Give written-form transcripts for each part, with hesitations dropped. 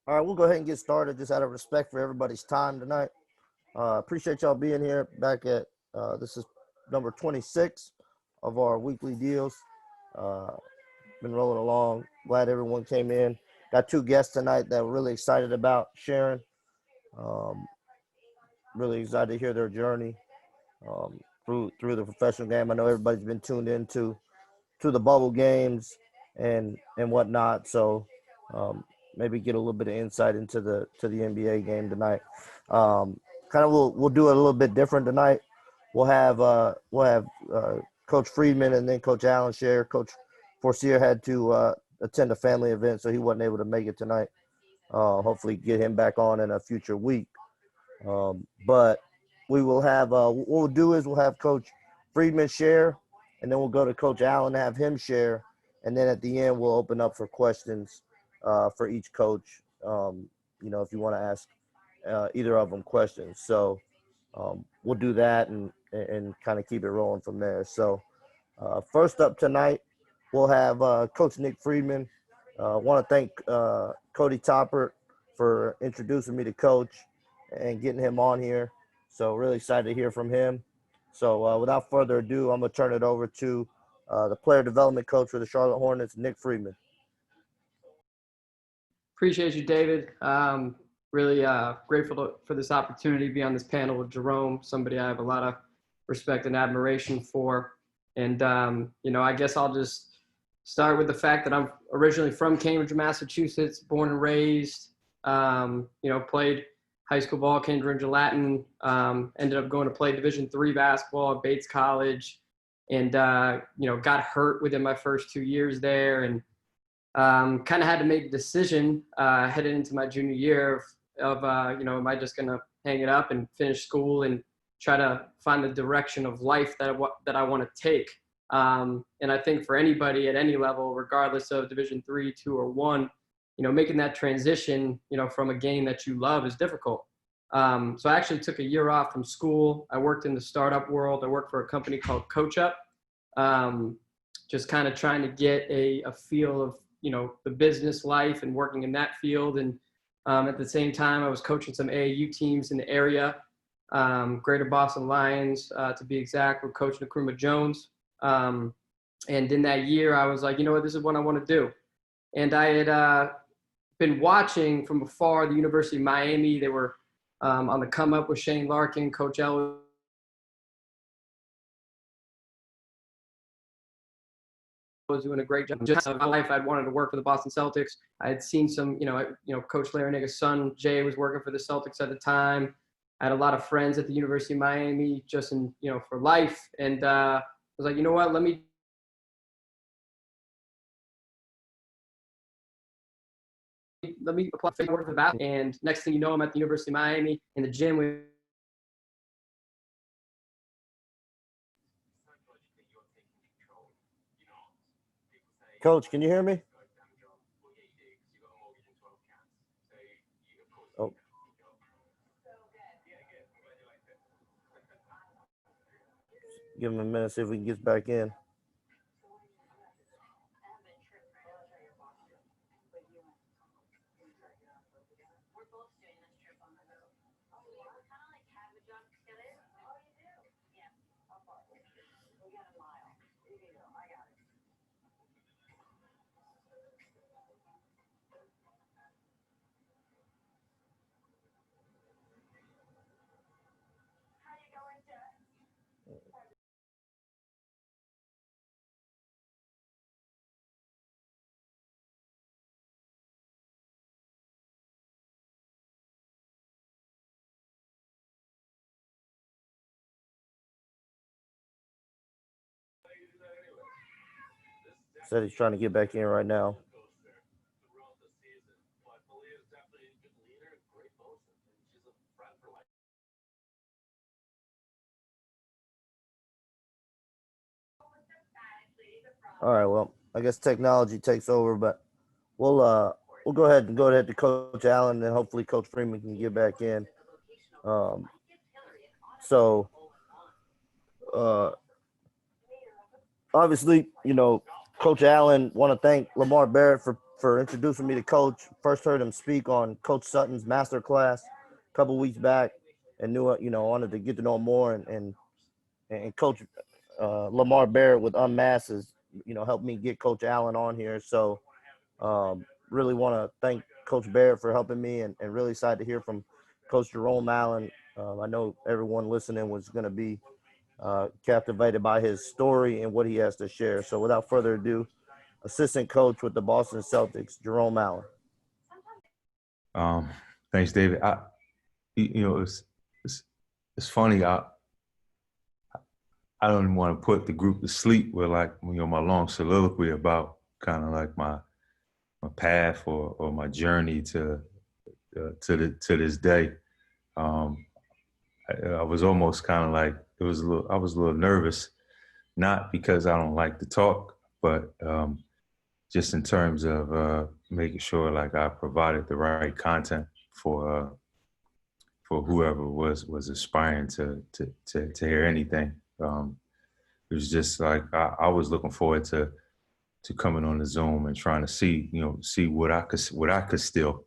All right, we'll go ahead and get started just out of respect for everybody's time tonight. Appreciate y'all being here back at this is number 26 of our weekly deals. Uh, been rolling along. Glad everyone came in. Got two guests tonight that we're really excited about sharing. Um, really excited to hear their journey through the professional game. I know everybody's been tuned into the bubble games and whatnot. So um, maybe get a little bit of insight into the NBA game tonight. Kind of we'll do it a little bit different tonight. We'll have Coach Friedman and then Coach Allen share. Coach Forcier had to attend a family event, so he wasn't able to make it tonight. Hopefully get him back on in a future week. But we will have what we'll do is we'll have Coach Friedman share, and then we'll go to Coach Allen and have him share, and then at the end we'll open up for questions for each coach. If you want to ask either of them questions, so we'll do that and kind of keep it rolling from there. So first up tonight, we'll have Coach Nick Friedman. Want to thank Cody Toppert for introducing me to Coach and getting him on here. So really excited to hear from him. So without further ado, I'm going to turn it over to the player development coach for the Charlotte Hornets, Nick Friedman. Appreciate you, David. Really grateful for this opportunity to be on this panel with Jerome, somebody I have a lot of respect and admiration for. And, I guess I'll just start with the fact that I'm originally from Cambridge, Massachusetts, born and raised, played high school ball, Cambridge Latin, ended up going to play Division III basketball at Bates College, and, got hurt within my first 2 years there, and kind of had to make a decision headed into my junior year of am I just going to hang it up and finish school and try to find the direction of life that I want to take. And I think for anybody at any level, regardless of Division III, 2, or 1, making that transition, from a game that you love is difficult. So I actually took a year off from school. I worked in the startup world. I worked for a company called Coach Up, just kind of trying to get a feel of, the business life and working in that field. And at the same time, I was coaching some AAU teams in the area, Greater Boston Lions, to be exact, with Coach Nkrumah Jones. And in that year, I was like, this is what I want to do. And I had been watching from afar the University of Miami. They were on the come up with Shane Larkin, Coach L was doing a great job. Just in my life, I'd wanted to work for the Boston Celtics. I had seen some, Coach Larinaga's son, Jay, was working for the Celtics at the time. I had a lot of friends at the University of Miami just in, for life. And I was like, what, let me apply for that. And next thing you know, I'm at the University of Miami in the gym with Coach, can you hear me? Oh. Give him a minute, see if we can get back in. Said he's trying to get back in right now. All right, well, I guess technology takes over, but we'll go ahead to Coach Allen, and hopefully Coach Freeman can get back in. So obviously, Coach Allen want to thank Lamar Barrett for for introducing me to Coach. First heard him speak on Coach Sutton's master class a couple weeks back, and knew, wanted to get to know him more. And Coach Lamar Barrett with Unmasked has, helped me get Coach Allen on here. So really want to thank Coach Barrett for helping me, and really excited to hear from Coach Jerome Allen. I know everyone listening was going to be captivated by his story and what he has to share. So without further ado, assistant coach with the Boston Celtics, Jerome Allen. Thanks, David. It's funny. I don't want to put the group to sleep with my long soliloquy about kind of like my path or my journey to this day. I was almost kind of like I was a little nervous, not because I don't like to talk, but just in terms of making sure like I provided the right content for whoever was aspiring to hear anything. It was just like I was looking forward to coming on the Zoom and trying to see what I could steal.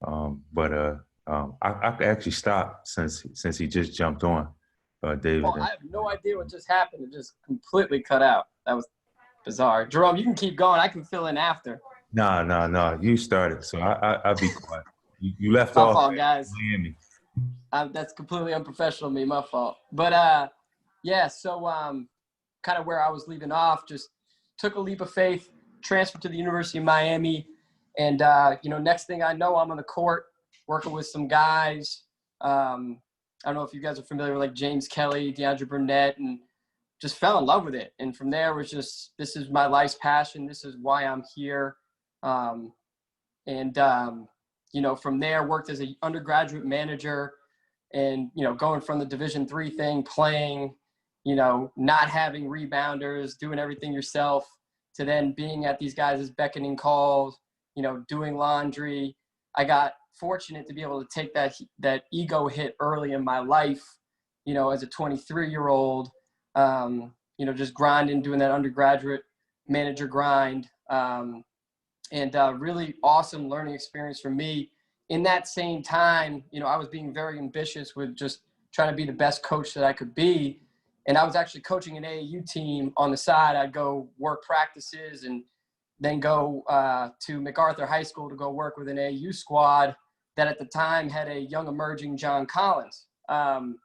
But I actually stopped since he just jumped on, David. Well, I have no idea what just happened. It just completely cut out. That was bizarre. Jerome, you can keep going. I can fill in after. No. You started, so I'll be quiet. You left My off. fault, guys. Miami. That's completely unprofessional of me. My fault. But yeah. So kind of where I was leaving off, just took a leap of faith, transferred to the University of Miami, and next thing I know, I'm on the court working with some guys. I don't know if you guys are familiar with like James Kelly, DeAndre Burnett, and just fell in love with it. And from there was just, this is my life's passion. This is why I'm here. From there worked as an undergraduate manager, and, going from the Division III thing, playing, not having rebounders, doing everything yourself, to then being at these guys' beckoning calls, doing laundry. I got fortunate to be able to take that ego hit early in my life, as a 23-year-old, just grinding, doing that undergraduate manager grind. Really awesome learning experience for me. In that same time, I was being very ambitious with just trying to be the best coach that I could be. And I was actually coaching an AAU team on the side. I'd go work practices and then go to MacArthur High School to go work with an AAU squad that at the time had a young emerging John Collins. And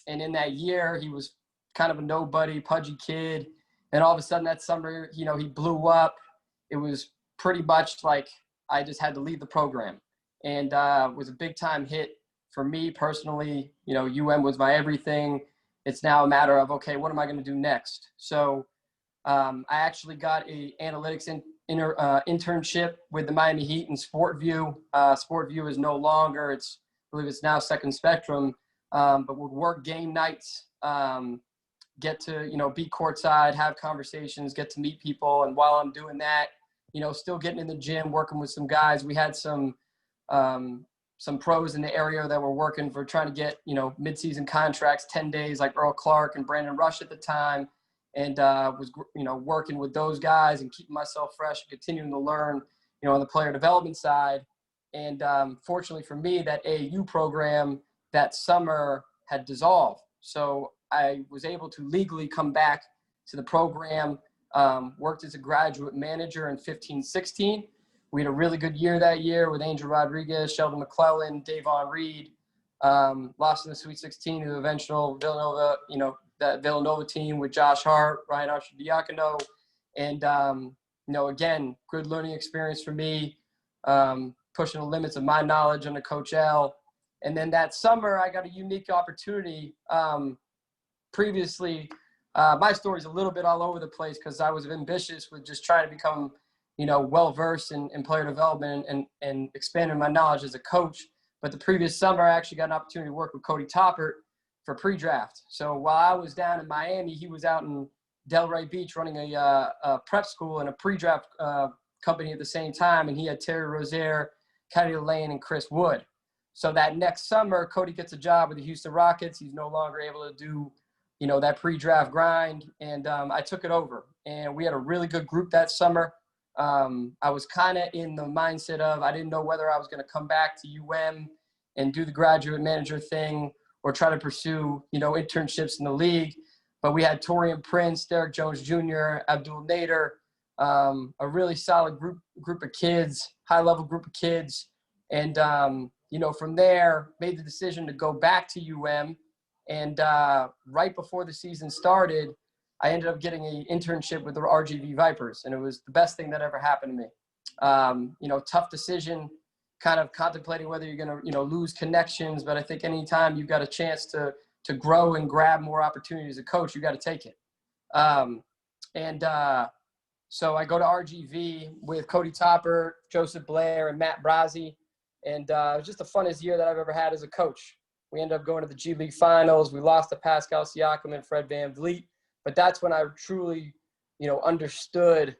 in that year, he was kind of a nobody, pudgy kid. And all of a sudden that summer, he blew up. It was pretty much like I just had to leave the program. And it was a big time hit for me personally. UM was my everything. It's now a matter of, okay, what am I going to do next? So I actually got a analytics internship with the Miami Heat in SportView. SportView is no longer, I believe it's now Second Spectrum, but would work game nights, get to, be courtside, have conversations, get to meet people. And while I'm doing that, still getting in the gym, working with some guys. We had some pros in the area that were working for trying to get, mid-season contracts, 10 days, like Earl Clark and Brandon Rush at the time. And was, working with those guys and keeping myself fresh and continuing to learn, on the player development side. And fortunately for me, that AAU program that summer had dissolved. So I was able to legally come back to the program, worked as a graduate manager in 15-16. We had a really good year that year with Angel Rodriguez, Sheldon McClellan, Davon Reed. Lost in the Sweet 16 to the eventual Villanova, that Villanova team with Josh Hart, Ryan Arcidiacono. And, again, good learning experience for me, pushing the limits of my knowledge under Coach L. And then that summer, I got a unique opportunity. Previously, my story's a little bit all over the place because I was ambitious with just trying to become well-versed in player development and expanding my knowledge as a coach. But the previous summer, I actually got an opportunity to work with Cody Toppert for pre-draft. So while I was down in Miami, he was out in Delray Beach running a prep school and a pre-draft company at the same time. And he had Terry Rozier, Cady Lane, and Chris Wood. So that next summer, Cody gets a job with the Houston Rockets. He's no longer able to do, that pre-draft grind. And I took it over. And we had a really good group that summer. I was kind of in the mindset of I didn't know whether I was going to come back to UM and do the graduate manager thing or try to pursue, internships in the league. But we had Torian Prince, Derek Jones Jr., Abdul Nader, a really solid group of kids, high-level group of kids. And, from there, made the decision to go back to UM. And right before the season started, I ended up getting an internship with the RGV Vipers, and it was the best thing that ever happened to me. Tough decision, kind of contemplating whether you're going to, lose connections. But I think anytime you've got a chance to grow and grab more opportunities as a coach, you got to take it. So I go to RGV with Cody Topper, Joseph Blair, and Matt Brazzi. And it was just the funnest year that I've ever had as a coach. We ended up going to the G League Finals. We lost to Pascal Siakam and Fred VanVleet. But that's when I truly, understood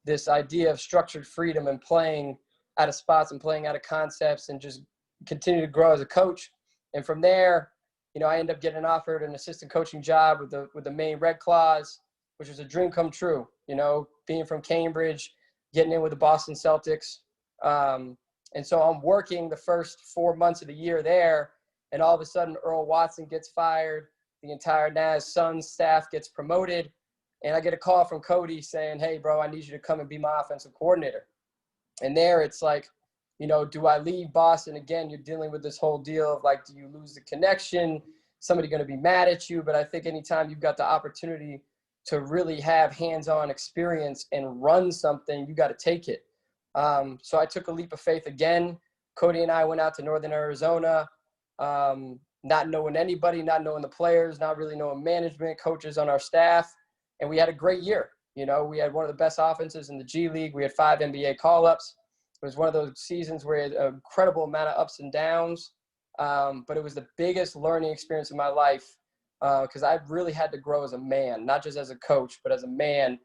this idea of structured freedom and playing out of spots and playing out of concepts and just continue to grow as a coach. And from there, I ended up getting offered an assistant coaching job with the Maine Red Claws, which was a dream come true. Being from Cambridge, getting in with the Boston Celtics. And so I'm working the first 4 months of the year there, and all of a sudden Earl Watson gets fired. The entire Naz Suns staff gets promoted, and I get a call from Cody saying, "Hey, bro, I need you to come and be my offensive coordinator." And there it's like, do I leave Boston? Again, you're dealing with this whole deal of like, do you lose the connection? Somebody going to be mad at you? But I think anytime you've got the opportunity to really have hands-on experience and run something, you got to take it. So I took a leap of faith again. Cody and I went out to Northern Arizona, not knowing anybody, not knowing the players, not really knowing management, coaches on our staff. And we had a great year. We had one of the best offenses in the G League. We had 5 NBA call-ups. It was one of those seasons where we had an incredible amount of ups and downs. But it was the biggest learning experience of my life because I really had to grow as a man, not just as a coach, but as a man,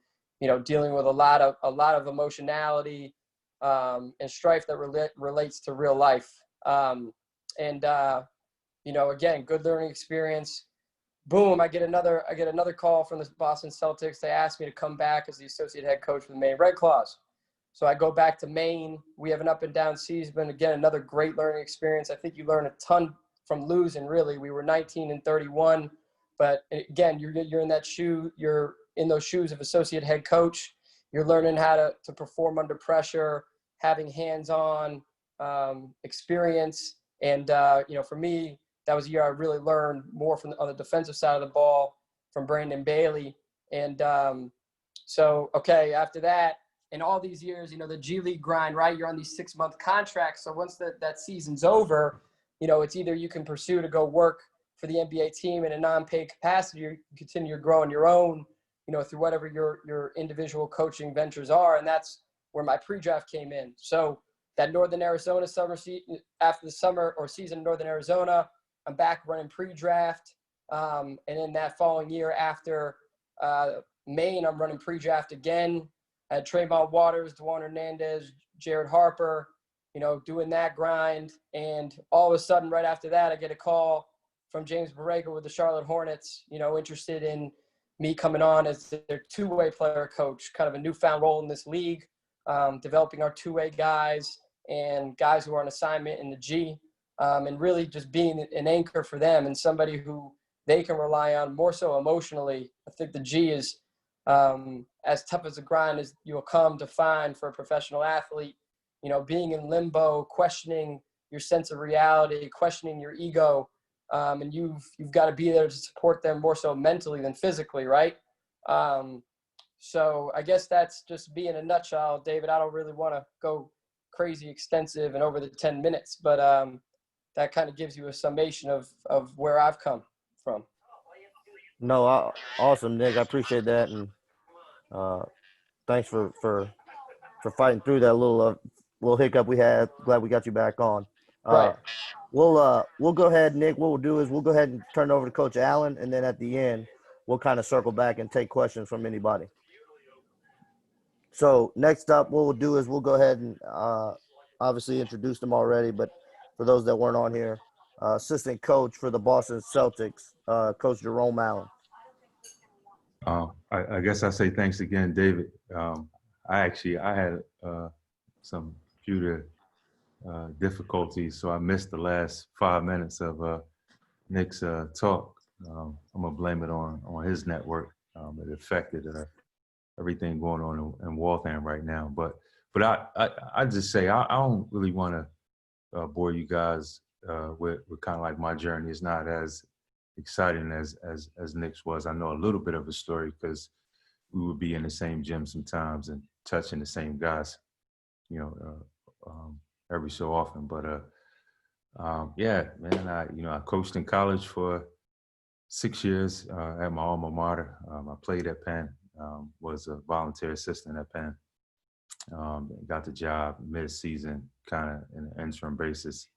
dealing with a lot of emotionality and strife that relates to real life. Again, good learning experience. Boom, I get another call from the Boston Celtics. They asked me to come back as the associate head coach for the Maine Red Claws. So I go back to Maine. We have an up and down season. Again, another great learning experience. I think you learn a ton from losing, really. We were 19-31. But again, you're in that shoe. You're in those shoes of associate head coach. You're learning how to perform under pressure, having hands-on experience. And, for me, that was a year I really learned more on the defensive side of the ball from Brandon Bailey. And after that, and all these years, the G League grind, right? You're on these 6-month contracts. So once that season's over, it's either you can pursue to go work for the NBA team in a non-paid capacity, or you continue to grow on your own, through whatever your individual coaching ventures are. And that's where my pre-draft came in. So that Northern Arizona after the summer or season in Northern Arizona, I'm back running pre-draft. And then that following year after Maine, I'm running pre-draft again. I had Trayvon Waters, DeJuan Hernandez, Jared Harper, doing that grind. And all of a sudden, right after that, I get a call from James Borrego with the Charlotte Hornets, interested in me coming on as their two-way player coach, kind of a newfound role in this league, developing our two-way guys and guys who are on assignment in the G, and really just being an anchor for them and somebody who they can rely on more so emotionally. I think the G is as tough as a grind as you'll come to find for a professional athlete, being in limbo, questioning your sense of reality, questioning your ego. And you've got to be there to support them more so mentally than physically, right? So I guess that's just me in a nutshell, David. I don't really want to go crazy extensive and over the 10 minutes, but that kind of gives you a summation of where I've come from. No, awesome, Nick. I appreciate that, and thanks for fighting through that little hiccup we had. Glad we got you back on. Right. We'll go ahead, Nick. What we'll do is we'll go ahead and turn it over to Coach Allen, and then at the end, we'll kind of circle back and take questions from anybody. So next up, what we'll do is we'll go ahead and obviously introduce them already, but for those that weren't on here, assistant coach for the Boston Celtics, Coach Jerome Allen. I guess I say thanks again, David. I had some computer difficulties, so I missed the last 5 minutes of Nick's talk. I'm gonna blame it on his network. It affected everything going on in Waltham right now. But I just say I don't really want to bore you guys with kind of like my journey is not as exciting as Nick's was. I know a little bit of a story because we would be in the same gym sometimes and touching the same guys, you know, every so often. But yeah, man, I coached in college for 6 years at my alma mater. I played at Penn, was a volunteer assistant at Penn. Got the job mid-season, kind of in an interim basis.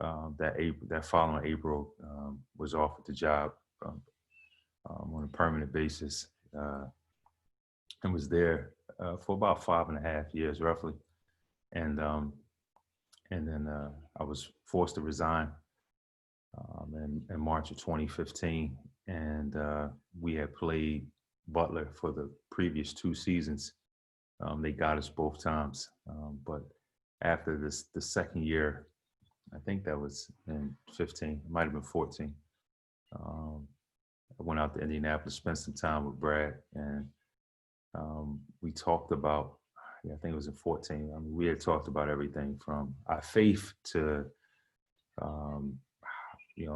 That following April, was offered the job on a permanent basis, and was there for about 5.5 years, roughly. And then I was forced to resign in March of 2015, and we had played Butler for the previous 2 seasons. They got us both times, but after the second year, I think that was in 15, it might have been 14. I went out to Indianapolis, spent some time with Brad, and we talked about, I think it was in 14. I mean, we had talked about everything from our faith to,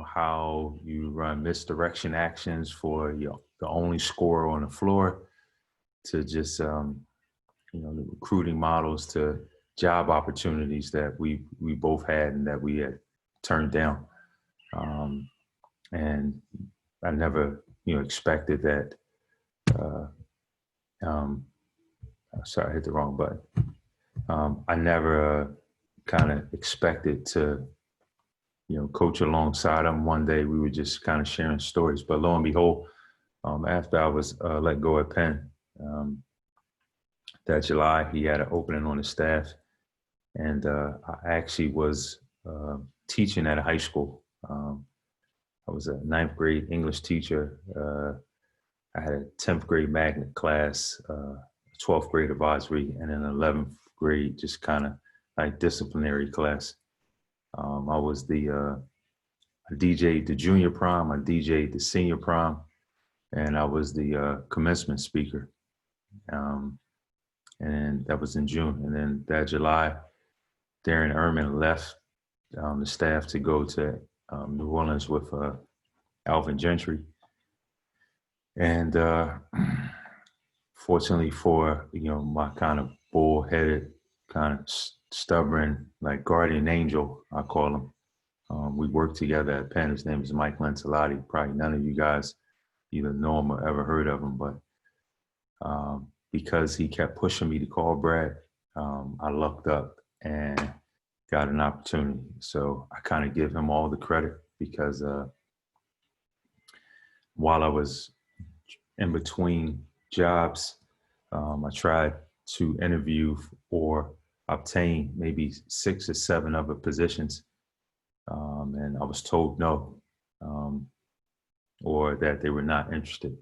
how you run misdirection actions for the only scorer on the floor, to just the recruiting models, to job opportunities that we both had and that we had turned down. And I never, expected that. Sorry, I hit the wrong button. I never kind of expected to, coach alongside him. One day we were just kind of sharing stories, but lo and behold, after I was let go at Penn, that July, he had an opening on the staff. And I actually was teaching at a high school. I was a 9th grade English teacher. I had a 10th grade magnet class, 12th grade advisory, and an 11th grade just kind of like disciplinary class. I was I DJ'd the junior prom, I DJ'd the senior prom, and I was the commencement speaker. And that was in June. And then that July, Darren Ehrman left the staff to go to New Orleans with Alvin Gentry. And fortunately for, my kind of bullheaded, kind of stubborn, like guardian angel, I call him. We worked together at Penn. His name is Mike Lancelotti. Probably none of you guys either know him or ever heard of him, but because he kept pushing me to call Brad, I lucked up and got an opportunity. So I kind of give him all the credit because while I was in between jobs, I tried to interview or obtain maybe 6 or 7 other positions. And I was told no, or that they were not interested.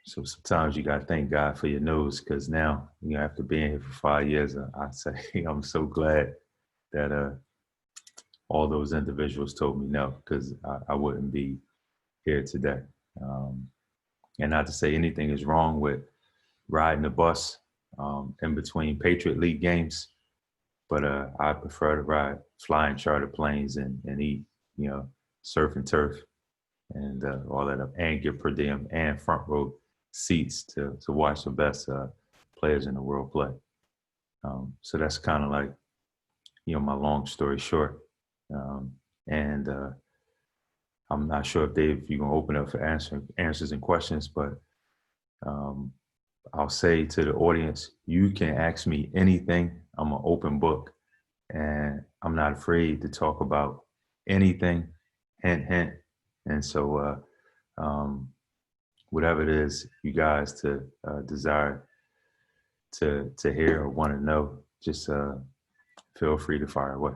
So sometimes you got to thank God for your nose, because now, after being here for 5 years, I say I'm so glad that all those individuals told me no, because I wouldn't be here today. And not to say anything is wrong with riding the bus in between Patriot League games, but I prefer to ride flying charter planes and eat, surf and turf and all that up, and get per diem and front row seats to watch the best players in the world play. So that's kind of like, my long story short. And I'm not sure if Dave, you're gonna open up for answers and questions, but I'll say to the audience, you can ask me anything. I'm an open book, and I'm not afraid to talk about anything. Hint, hint. And so whatever it is you guys desire to hear or want to know, just feel free to fire away.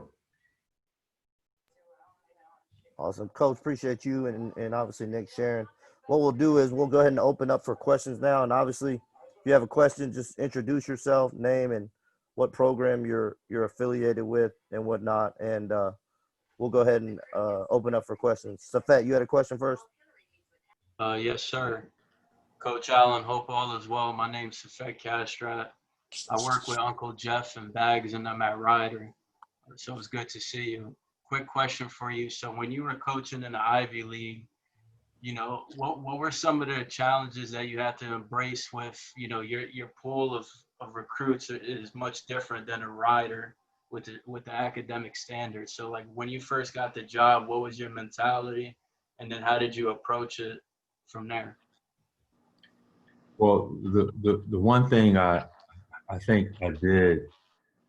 Awesome. Coach, appreciate you and obviously Nick sharing. What we'll do is we'll go ahead and open up for questions now. And obviously, If you have a question, just introduce yourself, name, and what program you're affiliated with and whatnot, and we'll go ahead and open up for questions. Safet, you had a question first? Yes, sir. Coach Allen, hope all is well. My name's Safet Castrat. I work with Uncle Jeff and Bags, and I'm at Ryder. So it's good to see you. Quick question for you. So when you were coaching in the Ivy League, you know, what were some of the challenges that you had to embrace with, you know, your pool of recruits is much different than a Ryder with the academic standards. So like when you first got the job, what was your mentality? And then how did you approach it from there? Well, the one thing I think I did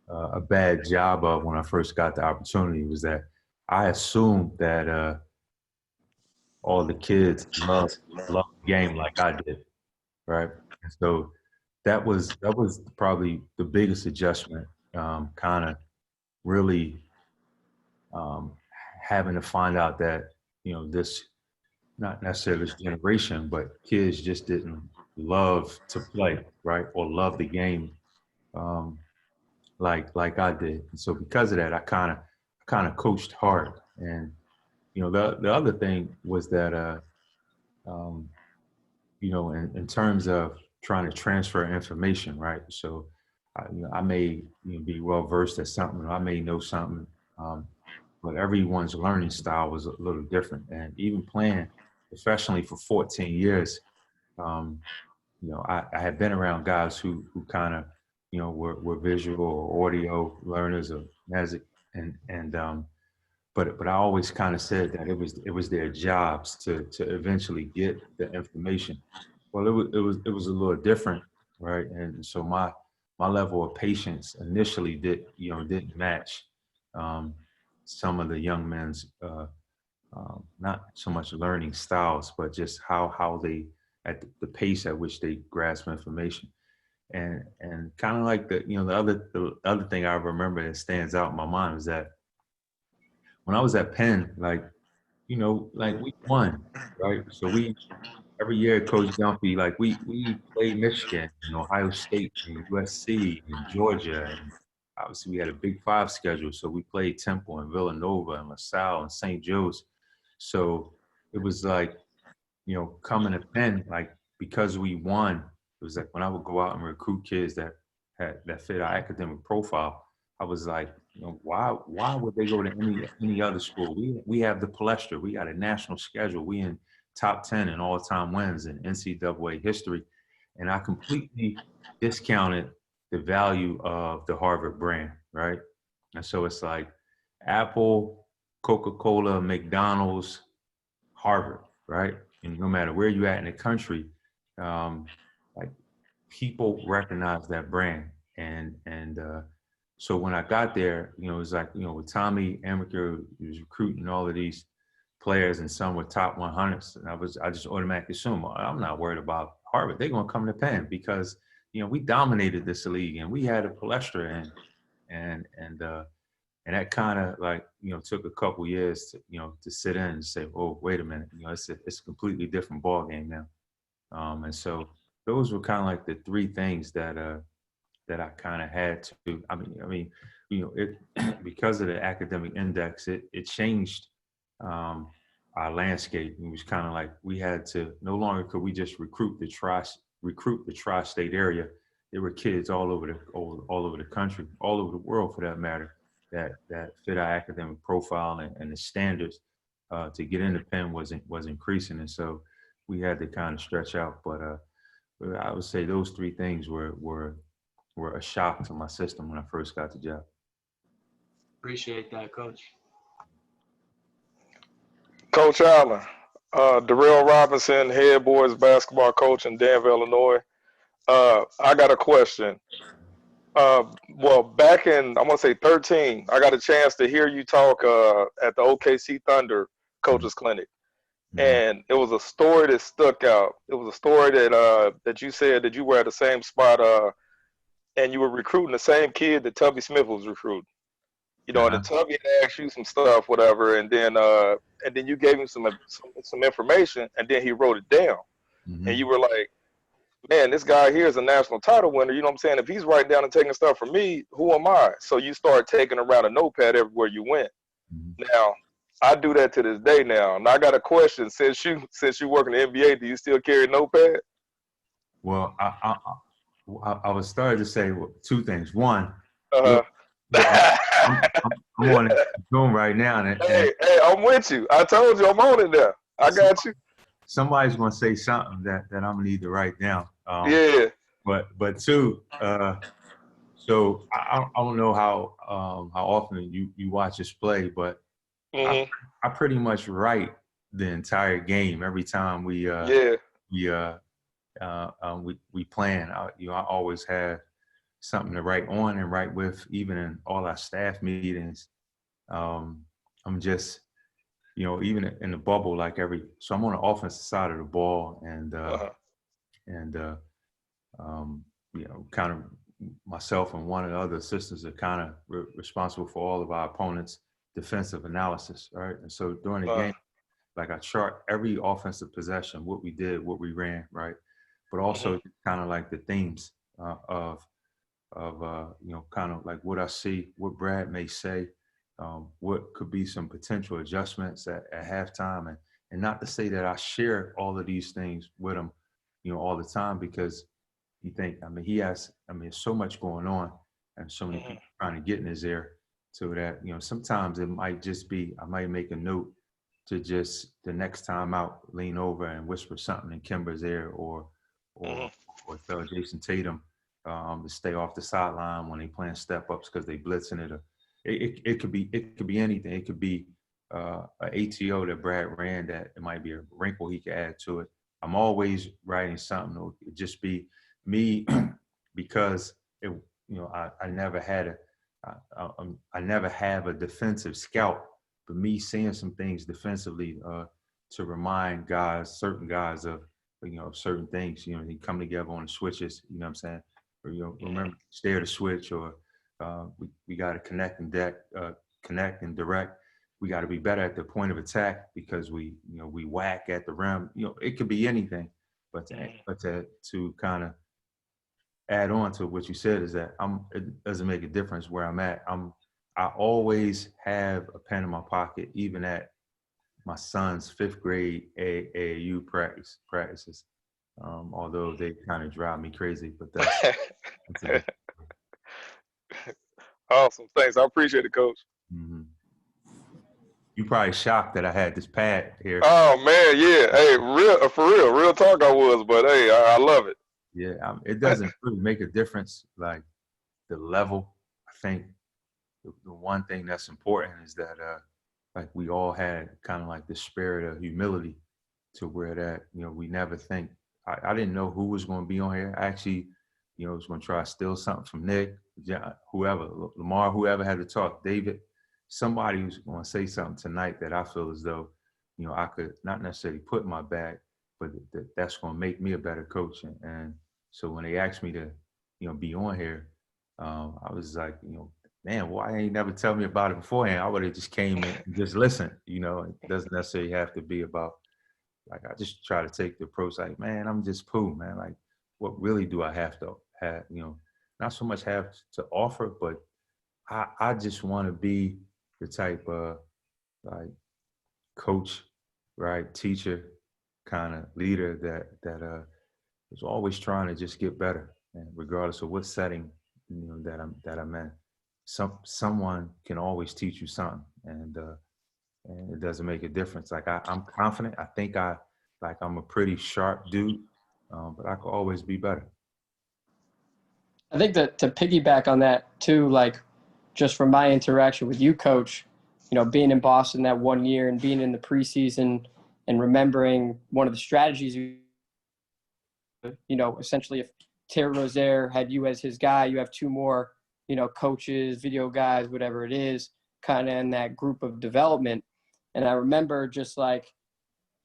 a bad job of when I first got the opportunity was that I assumed that all the kids love the game like I did, right? And so that was probably the biggest adjustment, kind of really having to find out that, you know, this, not necessarily this generation, but kids just didn't love to play, right? Or love the game like I did. And so because of that, I kind of coached hard. And, you know, the other thing was that, you know, in terms of trying to transfer information, right? So, I may, you know, be well versed at something, I may know something, but everyone's learning style was a little different. And even playing professionally for 14 years, you know, I had been around guys who kind of, you know, were visual or audio learners of music, but I always kind of said that it was their jobs to eventually get the information. Well, it was a little different, right? And so my level of patience initially didn't match some of the young men's not so much learning styles, but just how they at the pace at which they grasp information. And kind of like the other thing I remember that stands out in my mind is that when I was at Penn, like, you know, like we won, right? So every year, Coach Dumpy, like we played Michigan and Ohio State and USC and Georgia, and obviously we had a Big Five schedule. So we played Temple and Villanova and LaSalle and St. Joe's. So it was like, you know, coming to Penn, like because we won, it was like when I would go out and recruit kids that fit our academic profile, I was like, you know, why would they go to any other school? We have the Palestra. We got a national schedule. We in top 10 in all-time wins in NCAA history. And I completely discounted the value of the Harvard brand, right? And so it's like Apple, Coca-Cola, McDonald's, Harvard, right? And no matter where you at in the country, like people recognize that brand. And so when I got there, you know, it was like, you know, with Tommy Amaker, he was recruiting all of these players and some were top 100s. And I just automatically assumed, I'm not worried about Harvard. They're going to come to Penn because, you know, we dominated this league and we had a Palestra and that kind of like, you know, took a couple years to, you know, to sit in and say, oh, wait a minute, you know, it's a completely different ball game now. And so those were kind of like the three things that I kind of had to, I mean, you know, it because of the academic index, it changed our landscape. It was kind of like we had to, no longer could we just recruit the tri-state area. There were kids all over the country, all over the world for that matter, that fit our academic profile and the standards to get into Penn was increasing. And so we had to kind of stretch out. But I would say those three things were a shock to my system when I first got the job. Appreciate that, Coach. Coach Allen, Darrell Robinson, head boys basketball coach in Danville, Illinois. I got a question. Well, back in, I want to say 13, I got a chance to hear you talk at the OKC Thunder Coaches Clinic. And it was a story that stuck out. It was a story that you said that you were at the same spot and you were recruiting the same kid that Tubby Smith was recruiting. You know, and then Tubby had asked you some stuff, whatever, and then you gave him some information, and then he wrote it down. And you were like, man, this guy here is a national title winner. You know what I'm saying? If he's writing down and taking stuff from me, who am I? So you start taking around a notepad everywhere you went. Mm-hmm. Now, I do that to this day now. And I got a question. Since you work in the NBA, do you still carry a notepad? Well, I was starting to say two things. One, Uh-huh. I'm on it Zoom right now, and Hey, I'm with you. I told you I'm on it now. I got you. somebody's gonna say something that I'm gonna need to write down. Yeah. But two, so I don't know how often you watch us play, but Mm-hmm. I pretty much write the entire game every time we plan. I always have something to write on and write with, even in all our staff meetings. I'm just, even in the bubble, so I'm on the offensive side of the ball, and kind of myself and one of the other assistants are kind of responsible for all of our opponents' defensive analysis, right? And so during the game, I chart every offensive possession, what we did, what we ran, right? But also kind of like the themes of kind of like what I see, what Brad may say, what could be some potential adjustments at halftime, and not to say that I share all of these things with him, all the time, because there's so much going on and so many people trying to get in his ear, so that, sometimes it might just be, I might make a note to just the next time out, lean over and whisper something in Kimber's ear, or tell Jason Tatum to stay off the sideline when they playing step ups because they blitzing it. It could be anything. It could be an ATO that Brad ran that it might be a wrinkle he could add to it. I'm always writing something. It'll just be me because I never had I never have a defensive scout, but me seeing some things defensively to remind certain guys of certain things. They come together on the switches. You know what I'm saying? Or remember, stare to switch, or we got to connect and direct. We got to be better at the point of attack because we whack at the rim. It could be anything, but to kind of add on to what you said is that it doesn't make a difference where I'm at. I always have a pen in my pocket, even at my son's 5th grade AAU practices. Although they kind of drive me crazy, but that's Awesome. Thanks. I appreciate it, Coach. mm-hmm. You probably shocked that I had this pad here. Oh man, yeah. Hey, for real talk I was, but hey, I love it. Yeah, it doesn't really make a difference, like the level. I think the one thing that's important is that like we all had kind of like the spirit of humility, to where that we never think. I didn't know who was going to be on here. I actually, was going to try to steal something from Nick, whoever, Lamar, whoever had to talk, David. Somebody was going to say something tonight that I feel as though, I could not necessarily put in my bag, but that's going to make me a better coach. And so when they asked me to, be on here, I was like, man, why ain't never tell me about it beforehand? I would have just came in and just listened. It doesn't necessarily have to be about, like, I just try to take the approach like, man, I'm just Pooh, man. Like, what really do I have to have, not so much have to offer, but I just want to be the type of like coach, right, teacher, kind of leader that is always trying to just get better, and regardless of what setting that I'm in, someone can always teach you something, and it doesn't make a difference. Like I'm confident. I think I'm a pretty sharp dude, but I could always be better. I think that to piggyback on that too, like just from my interaction with you, Coach, being in Boston that 1 year and being in the preseason and remembering one of the strategies, essentially if Terry Rozier had you as his guy, you have 2 more, coaches, video guys, whatever it is, kind of in that group of development. And I remember just like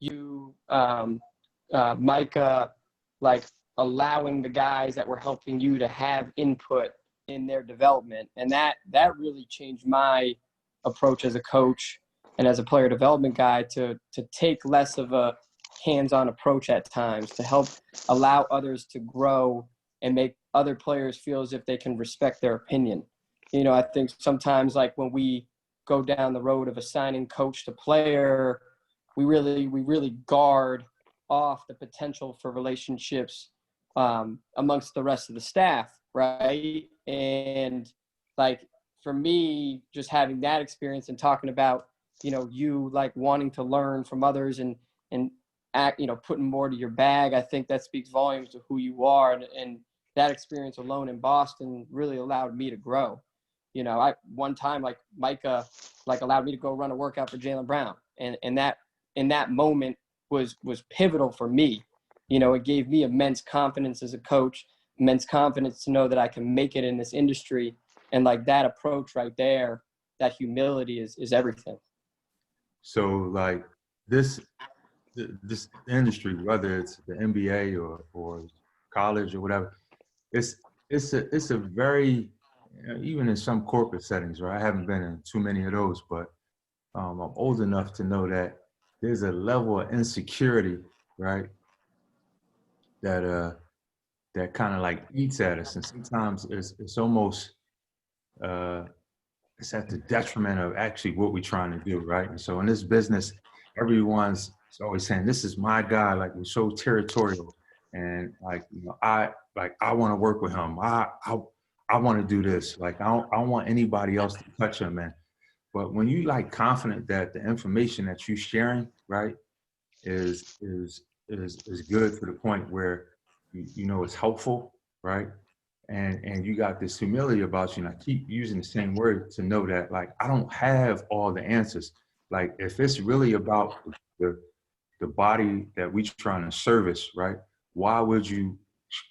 you, Micah, like allowing the guys that were helping you to have input in their development. And that really changed my approach as a coach and as a player development guy to take less of a hands-on approach at times to help allow others to grow and make other players feel as if they can respect their opinion. You know, I think sometimes like when we go down the road of assigning coach to player, we really guard off the potential for relationships amongst the rest of the staff, right? And like for me, just having that experience and talking about, you know, you like wanting to learn from others and act, you know, putting more to your bag, I think that speaks volumes to who you are. And that experience alone in Boston really allowed me to grow. You know, one time like Micah like allowed me to go run a workout for Jaylen Brown, and that in that moment was pivotal for me. You know, it gave me immense confidence as a coach, immense confidence to know that I can make it in this industry, and like that approach right there, that humility is everything. So like this industry, whether it's the NBA or college or whatever, it's a very, even in some corporate settings, right? I haven't been in too many of those, but I'm old enough to know that there's a level of insecurity, right? That kind of like eats at us, and sometimes it's almost it's at the detriment of actually what we're trying to do, right? And so in this business, everyone's always saying, "This is my guy." Like we're so territorial, and like, you know, I want to work with him. I want to do this. Like I don't want anybody else to touch him, man. But when you like confident that the information that you're sharing, right, is good to the point where you know it's helpful, right? And you got this humility about you, and I keep using the same word to know that like I don't have all the answers. Like if it's really about the body that we're trying to service, right? Why would you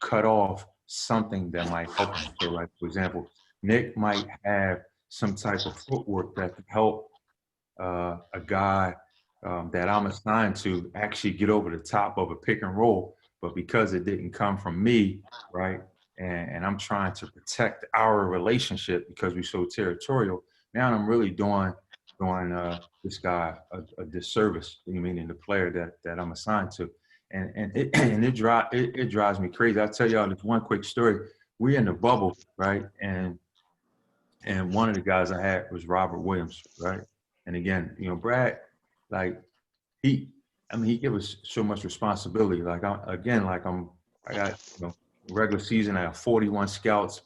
cut off something that might help them? So like, for example, Nick might have some type of footwork that can help a guy that I'm assigned to actually get over the top of a pick and roll, but because it didn't come from me, right? And I'm trying to protect our relationship because we're so territorial. Now I'm really doing this guy a disservice, you meaning the player that I'm assigned to. And it drives me crazy. I'll tell y'all this one quick story. We're in the bubble, right? And one of the guys I had was Robert Williams, right? And again, you know, Brad, like he gave us so much responsibility. Like I got, you know, regular season, I have 41 scouts.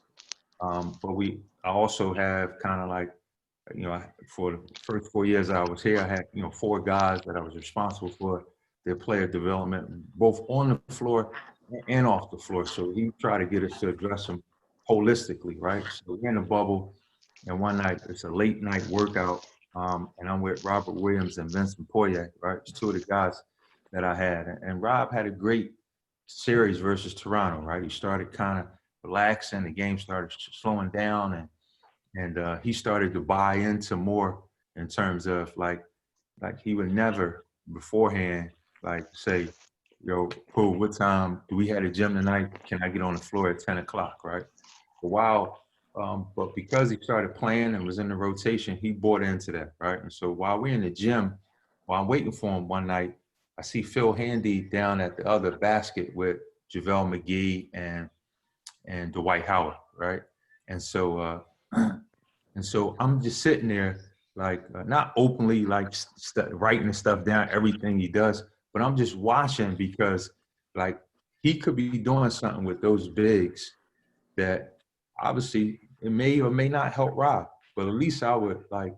But I also have kind of like, you know, for the first 4 years I was here, I had, you know, 4 guys that I was responsible for their player development, both on the floor and off the floor. So he tried to get us to address them holistically, right? So we're in a bubble, and one night it's a late night workout, and I'm with Robert Williams and Vincent Poirier, right? It's 2 of the guys that I had. And Rob had a great series versus Toronto, right? He started kind of relaxing, the game started slowing down, and he started to buy into more in terms of like he would never beforehand like say, "Yo, Pooh, what time do we have a gym tonight? Can I get on the floor at 10 o'clock?" Right? But because he started playing and was in the rotation, he bought into that, right? And so while we're in the gym, while I'm waiting for him one night, I see Phil Handy down at the other basket with JaVale McGee and Dwight Howard, right? And so I'm just sitting there, like not openly like writing the stuff down, everything he does, but I'm just watching because like he could be doing something with those bigs that obviously it may or may not help Rob, but at least I would like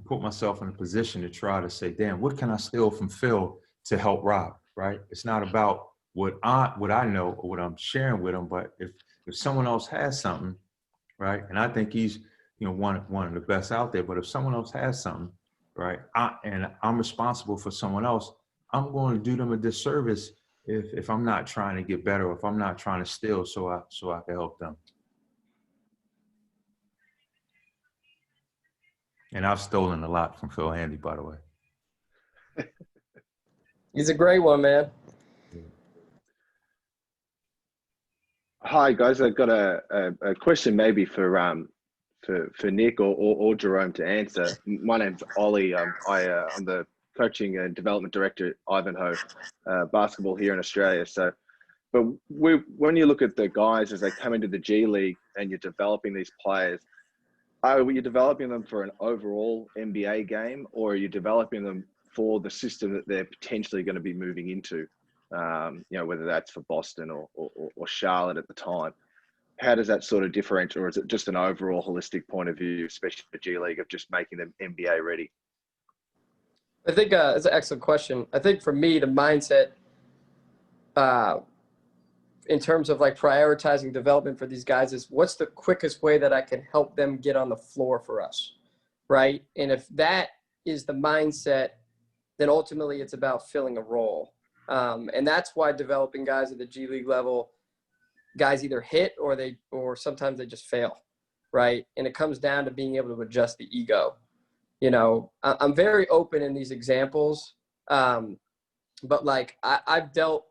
put myself in a position to try to say, damn, what can I steal from Phil to help Rob, right? It's not about what I know or what I'm sharing with him, but if someone else has something, right? And I think he's, you know, one of the best out there, but if someone else has something, right, and I'm responsible for someone else, I'm going to do them a disservice if I'm not trying to get better, or if I'm not trying to steal so I can help them. And I've stolen a lot from Phil Handy, by the way. He's a great one, man. Hi guys, I've got a question maybe for Nick or Jerome to answer. My name's Ollie. I'm the coaching and development director at Ivanhoe basketball here in Australia. So, but when you look at the guys as they come into the G League and you're developing these players, are you developing them for an overall NBA game, or are you developing them for the system that they're potentially going to be moving into? Whether that's for Boston or Charlotte at the time. How does that sort of differentiate, or is it just an overall holistic point of view, especially the G League, of just making them NBA ready? I think it's an excellent question. I think for me, the mindset in terms of like prioritizing development for these guys is what's the quickest way that I can help them get on the floor for us, right? And if that is the mindset, then ultimately it's about filling a role. And that's why developing guys at the G League level, guys either hit or sometimes they just fail, right? And it comes down to being able to adjust the ego. I'm very open in these examples, but like I've dealt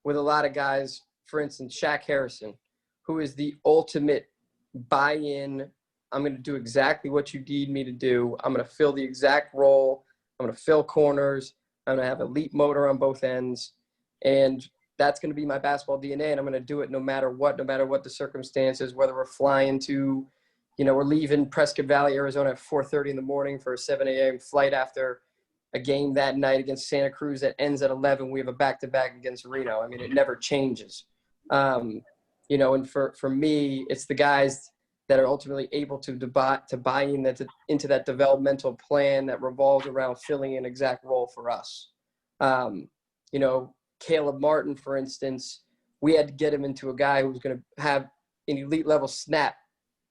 with a lot of guys, for instance, Shaq Harrison, who is the ultimate buy-in. I'm going to do exactly what you need me to do. I'm going to fill the exact role. I'm going to fill corners. I'm going to have elite motor on both ends. And that's going to be my basketball DNA. And I'm going to do it no matter what the circumstances, whether we're flying to, we're leaving Prescott Valley, Arizona at 4:30 in the morning for a 7 a.m. flight after a game that night against Santa Cruz that ends at 11. We have a back-to-back against Reno. I mean, it never changes. And for me, it's the guys that are ultimately able to buy into that developmental plan that revolves around filling an exact role for us. Caleb Martin, for instance, we had to get him into a guy who's going to have an elite level snap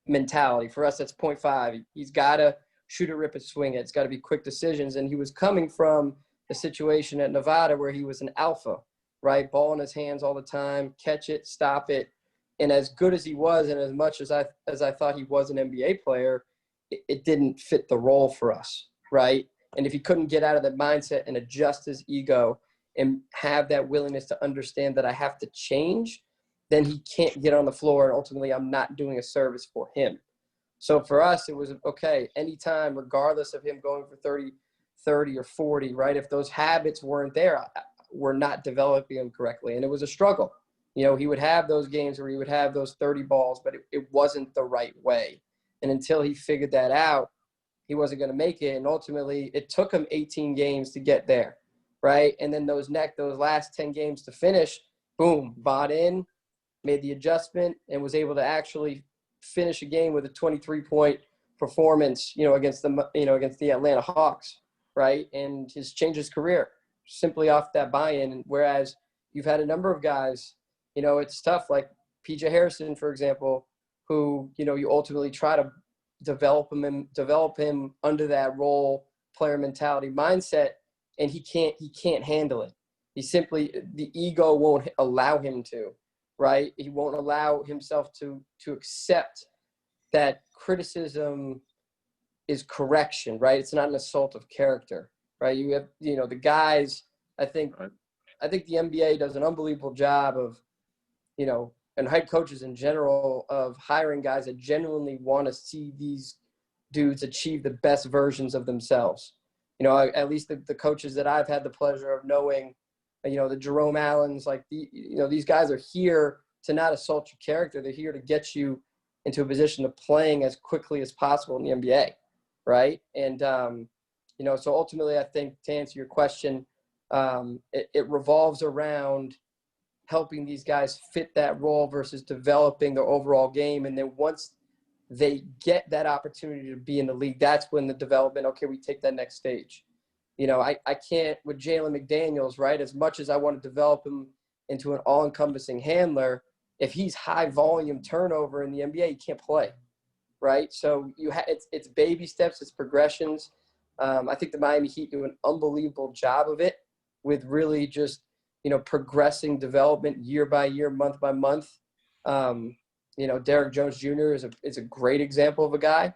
mentality. For us, that's 0.5. He's got to shoot it, rip it, swing it. It's got to be quick decisions. And he was coming from a situation at Nevada where he was an alpha, right? Ball in his hands all the time, catch it, stop it. And as good as he was, and as much as I thought he was an NBA player, it didn't fit the role for us, right? And if he couldn't get out of that mindset and adjust his ego and have that willingness to understand that I have to change, then he can't get on the floor, and ultimately I'm not doing a service for him. So for us, it was, okay, anytime, regardless of him going for 30 or 40, right? If those habits weren't there, we're not developing them correctly. And it was a struggle. He would have those games where he would have those 30 balls, but it wasn't the right way. And until he figured that out, he wasn't going to make it. And ultimately, it took him 18 games to get there, right? And then those last 10 games to finish, boom, bought in, made the adjustment, and was able to actually finish a game with a 23-point performance, against the Atlanta Hawks, right? And changed his career simply off that buy-in. And whereas you've had a number of guys, it's tough, like PJ Harrison, for example, who, you ultimately try to develop him under that role player mentality mindset, and he can't handle it. The ego won't allow him to, right? He won't allow himself to accept that criticism is correction, right? It's not an assault of character, right? You have, the guys, I think the NBA does an unbelievable job of, and head coaches in general, of hiring guys that genuinely want to see these dudes achieve the best versions of themselves. At least the coaches that I've had the pleasure of knowing, the Jerome Allens, like these guys are here to not assault your character. They're here to get you into a position of playing as quickly as possible in the NBA, right? And so ultimately, I think to answer your question, it revolves around helping these guys fit that role versus developing their overall game. And then once they get that opportunity to be in the league, that's when the development, okay, we take that next stage. I can't, with Jalen McDaniels, right, as much as I want to develop him into an all-encompassing handler, if he's high volume turnover in the NBA, he can't play, right? So it's baby steps, it's progressions. I think the Miami Heat do an unbelievable job of it, with really just, progressing development year by year, month by month. Derek Jones Jr. is a great example of a guy.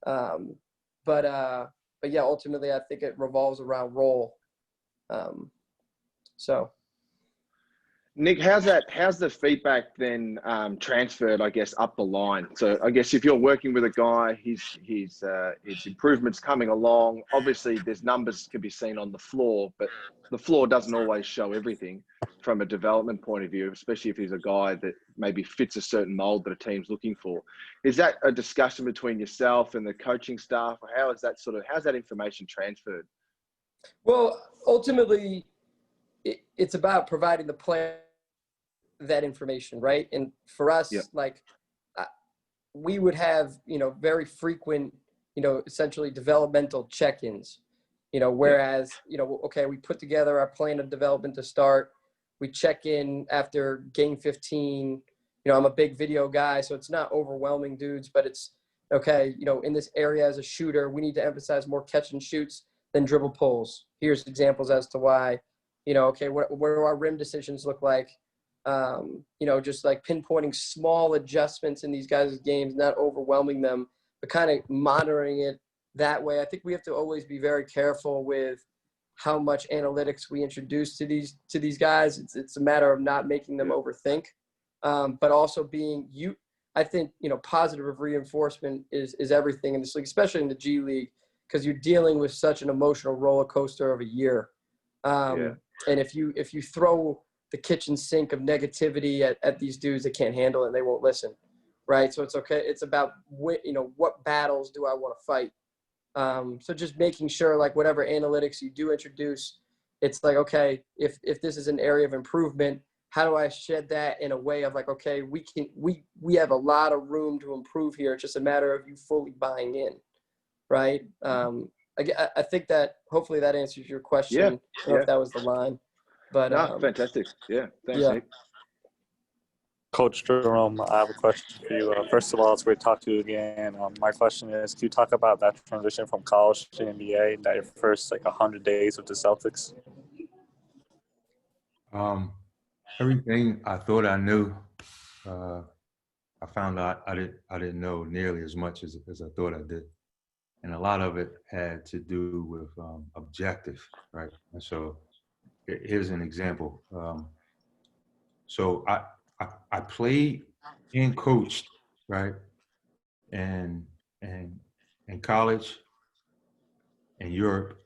But yeah, ultimately, I think it revolves around role. Nick, how's the feedback then transferred, I guess, up the line? So I guess if you're working with a guy, his improvements coming along. Obviously, there's numbers can be seen on the floor, but the floor doesn't always show everything from a development point of view, especially if he's a guy that maybe fits a certain mold that a team's looking for. Is that a discussion between yourself and the coaching staff? Or how's that information transferred? Well, ultimately, it's about providing the player that information, right? And for us, Yep. We would have, very frequent, essentially developmental check-ins, whereas, okay, we put together our plan of development to start. We check in after game 15. I'm a big video guy, so it's not overwhelming dudes, but it's, okay, in this area as a shooter, we need to emphasize more catch and shoots than dribble pulls. Here's examples as to why, okay, what do our rim decisions look like? Just like pinpointing small adjustments in these guys' games, not overwhelming them, but kind of monitoring it that way. I think we have to always be very careful with how much analytics we introduce to these guys. It's a matter of not making them overthink, but also I think, positive reinforcement is everything in this league, especially in the G League, because you're dealing with such an emotional roller coaster of a year. And if you throw the kitchen sink of negativity at these dudes that can't handle it, and they won't listen, right? So it's okay. It's about what battles do I want to fight. So just making sure, like, whatever analytics you do introduce, it's like, okay, if this is an area of improvement, how do I shed that in a way of like, okay, we have a lot of room to improve here. It's just a matter of you fully buying in, right? I think that hopefully that answers your question. Yeah. I don't know if that was the line. But no, fantastic. Yeah, thanks, yeah. Nick. Coach Jerome, I have a question for you. First of all, it's great to talk to you again. My question is, can you talk about that transition from college to NBA, that your first 100 days with the Celtics? Everything I thought I knew, I found out I didn't know nearly as much as I thought I did. And a lot of it had to do with objective, right? And so here's an example. So I played and coached, right? And in college, in Europe,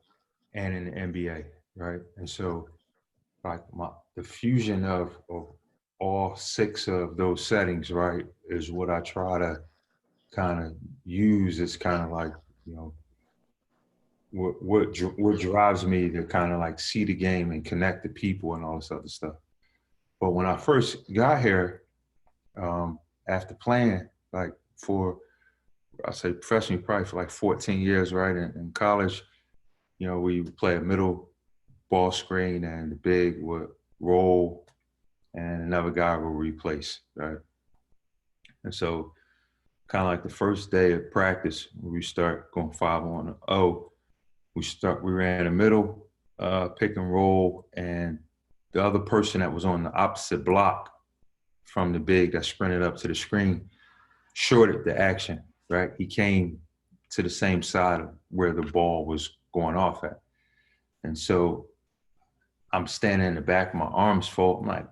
and in the NBA, right? And so the fusion of all 6 of those settings, right, is what I try to kind of use as kind of like, what drives me to kind of like see the game and connect the people and all this other stuff. But when I first got here, after playing I say professionally probably for 14 years, right? In college, we play a middle ball screen and the big would roll and another guy will replace, right? And so kind of like the first day of practice, we start going 5-on-0. We ran a middle pick and roll, and the other person that was on the opposite block from the big that sprinted up to the screen shorted the action, right? He came to the same side of where the ball was going off at. And so I'm standing in the back, my arms fold. I'm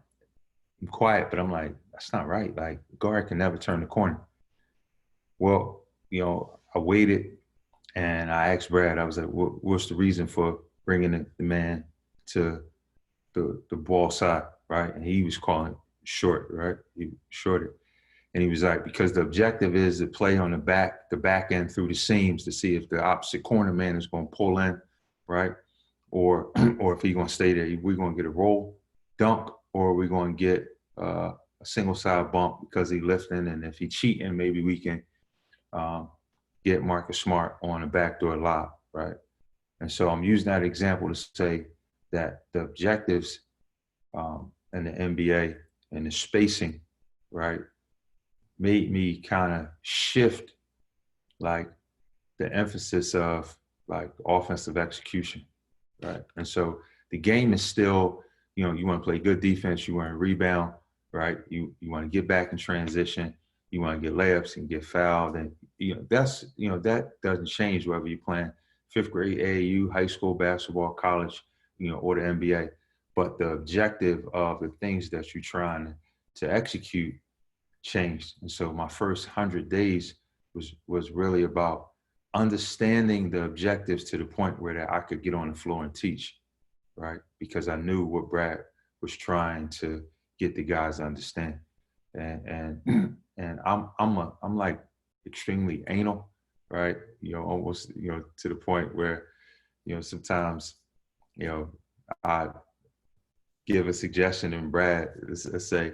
quiet, but I'm like, that's not right. Like, guard can never turn the corner. Well, I waited and I asked Brad, I was like, what's the reason for bringing the man to the ball side, right? And he was calling it short, right? He shorted. And he was like, because the objective is to play on the back end through the seams to see if the opposite corner man is going to pull in, right? Or if he's going to stay there, we're going to get a roll dunk, or we're going to get a single side bump because he's lifting. And if he's cheating, maybe we can get Marcus Smart on a backdoor lob, right? And so I'm using that example to say that the objectives in the NBA and the spacing, right, made me kind of shift the emphasis of offensive execution, right? And so the game is still, you want to play good defense, you want to rebound, right? You want to get back in transition, you want to get layups and get fouled, and that doesn't change whether you're playing 5th grade AAU, high school basketball, college, or the NBA. but the objective of the things that you're trying to execute changed. And so my first 100 days was really about understanding the objectives to the point where that I could get on the floor and teach, right? Because I knew what Brad was trying to get the guys to understand. And I'm like extremely anal, right? Almost, to the point where, sometimes, I give a suggestion and Brad say,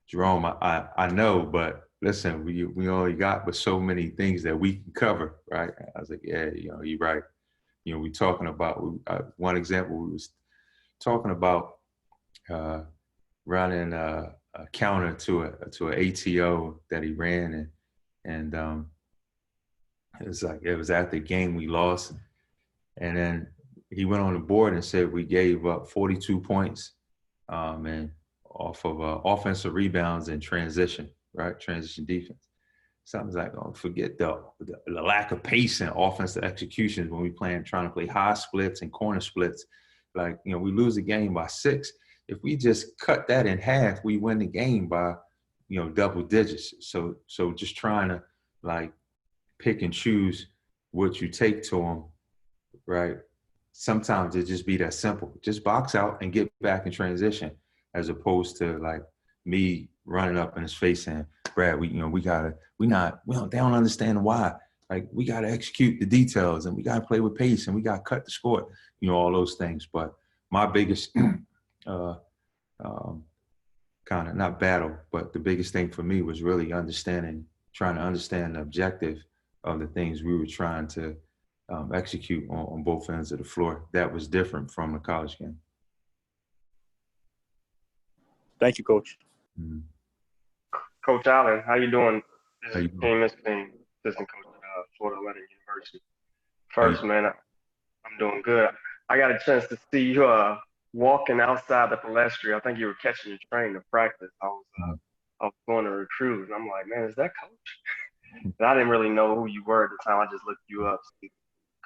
Jerome, I know, but listen, we only got but so many things that we can cover, right? I was like, yeah, you're right. We talking about, one example, we was talking about running a counter to an ATO that he ran, and it was after the game we lost, and then he went on the board and said we gave up 42 points, and off of offensive rebounds and transition, right? Transition defense. Something's like, forget the lack of pace and offensive executions when we trying to play high splits and corner splits. Like, we lose the game by 6. If we just cut that in half, we win the game by, double digits. So just trying to like pick and choose what you take to them, right? Sometimes it just be that simple. Just box out and get back in transition, as opposed to like me running up in his face and Brad, they don't understand why. Like, we gotta execute the details and we gotta play with pace and we gotta cut the score, all those things. But my biggest kind of not battle, but the biggest thing for me was really trying to understand the objective of the things we were trying to execute on both ends of the floor. That was different from the college game. Thank you, Coach. Mm-hmm. Coach Allen, how you doing? This How is you King Misping, assistant coach at Florida Atlantic University. First, man, I'm doing good. I got a chance to see you walking outside the palestra. I think you were catching your train to practice. I was going to recruit, and I'm like, man, is that Coach? And I didn't really know who you were at the time. I just looked you up, see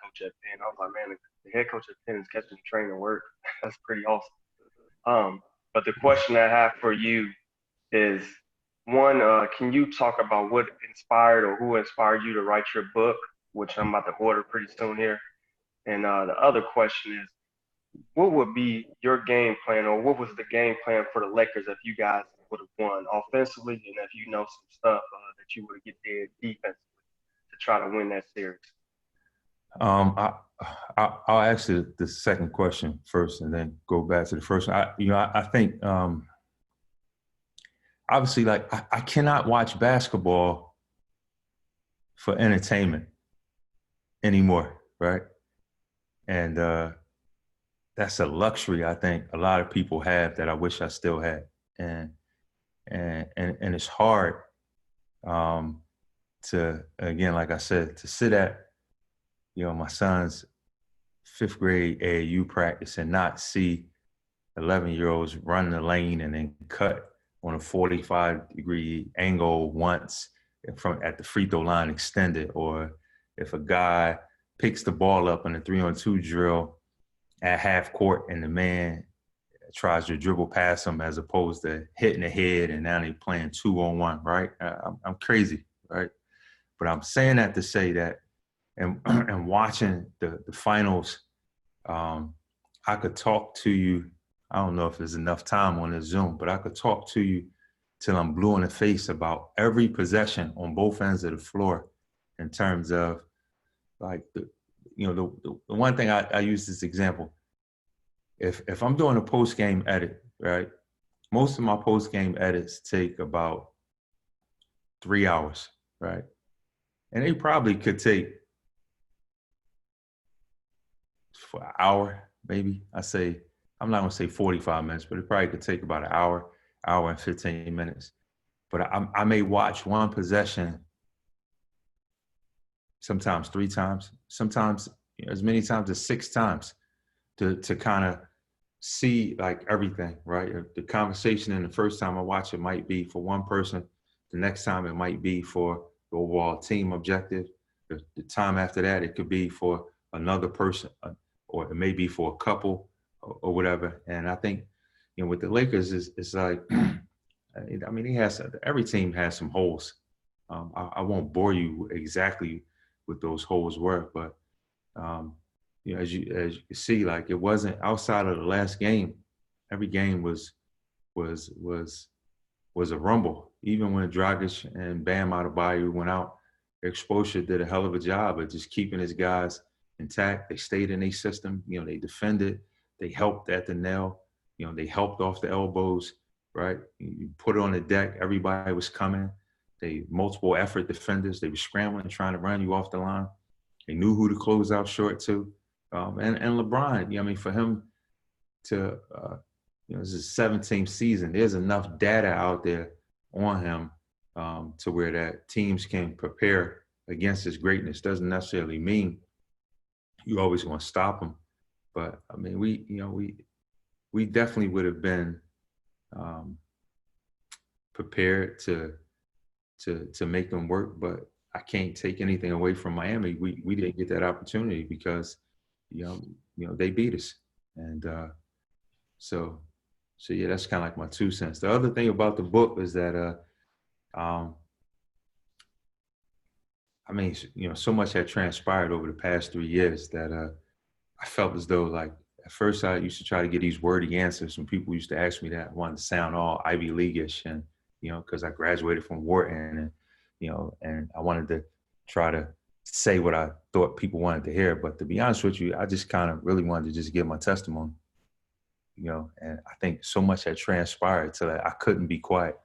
Coach at Penn. I was like, man, the head coach at Penn is catching the train to work. That's pretty awesome. But the question I have for you is, one, can you talk about what inspired or who inspired you to write your book, which I'm about to order pretty soon here? And the other question is, what would be your game plan, or what was the game plan for the Lakers if you guys would have won offensively, and if some stuff that you would have did defensively to try to win that series? I'll answer the second question first and then go back to the first one. I think obviously, like, I cannot watch basketball for entertainment anymore, right? And that's a luxury I think a lot of people have that I wish I still had. And it's hard to, again, like I said, to sit at, my son's 5th grade AAU practice and not see 11-year-olds run the lane and then cut on a 45-degree angle once at the free throw line extended, or if a guy picks the ball up in a 3-on-2 drill at half court and the man tries to dribble past him as opposed to hitting the head, and now they're playing 2-on-1, right? I'm crazy, right? But I'm saying that to say that, and watching the finals, I could talk to you. I don't know if there's enough time on this Zoom, but I could talk to you till I'm blue in the face about every possession on both ends of the floor, in terms of like the one thing I use this example. If I'm doing a post-game edit, right? Most of my post-game edits take about 3 hours, right? And they probably could take for an hour, maybe. I'm not gonna say 45 minutes, but it probably could take about an hour and 15 minutes. But I may watch one possession sometimes 3 times, sometimes as many times as 6 times to kind of see like everything, right? The conversation in the first time I watch it might be for one person. The next time it might be for the overall team objective. The time after that, it could be for another person, or it may be for a couple or whatever. And I think, with the Lakers, it's like, I mean, every team has some holes. I won't bore you exactly what those holes were, but as you see, like, it wasn't outside of the last game. Every game was a rumble. Even when Dragic and Bam Adebayo went out, Exposure did a hell of a job of just keeping his guys intact. They stayed in their system. They defended. They helped at the nail. They helped off the elbows, right? You put it on the deck. Everybody was coming. They multiple effort defenders. They were scrambling, trying to run you off the line. They knew who to close out short to. And LeBron, I mean, for him to, this is his 17th season. There's enough data out there on him to where that teams can prepare against his greatness. Doesn't necessarily mean you always want to stop him, but I mean, we definitely would have been prepared to make them work. But I can't take anything away from Miami. We didn't get that opportunity because they beat us, and so yeah, that's kind of like my 2 cents. The other thing about the book is that I mean, so much had transpired over the past 3 years that I felt as though, like, at first I used to try to get these wordy answers when people used to ask me that. I wanted to sound all Ivy League-ish, and because I graduated from Wharton, and and I wanted to try to say what I thought people wanted to hear. But to be honest with you, I just kind of really wanted to just give my testimony, and I think so much had transpired so that I couldn't be quiet.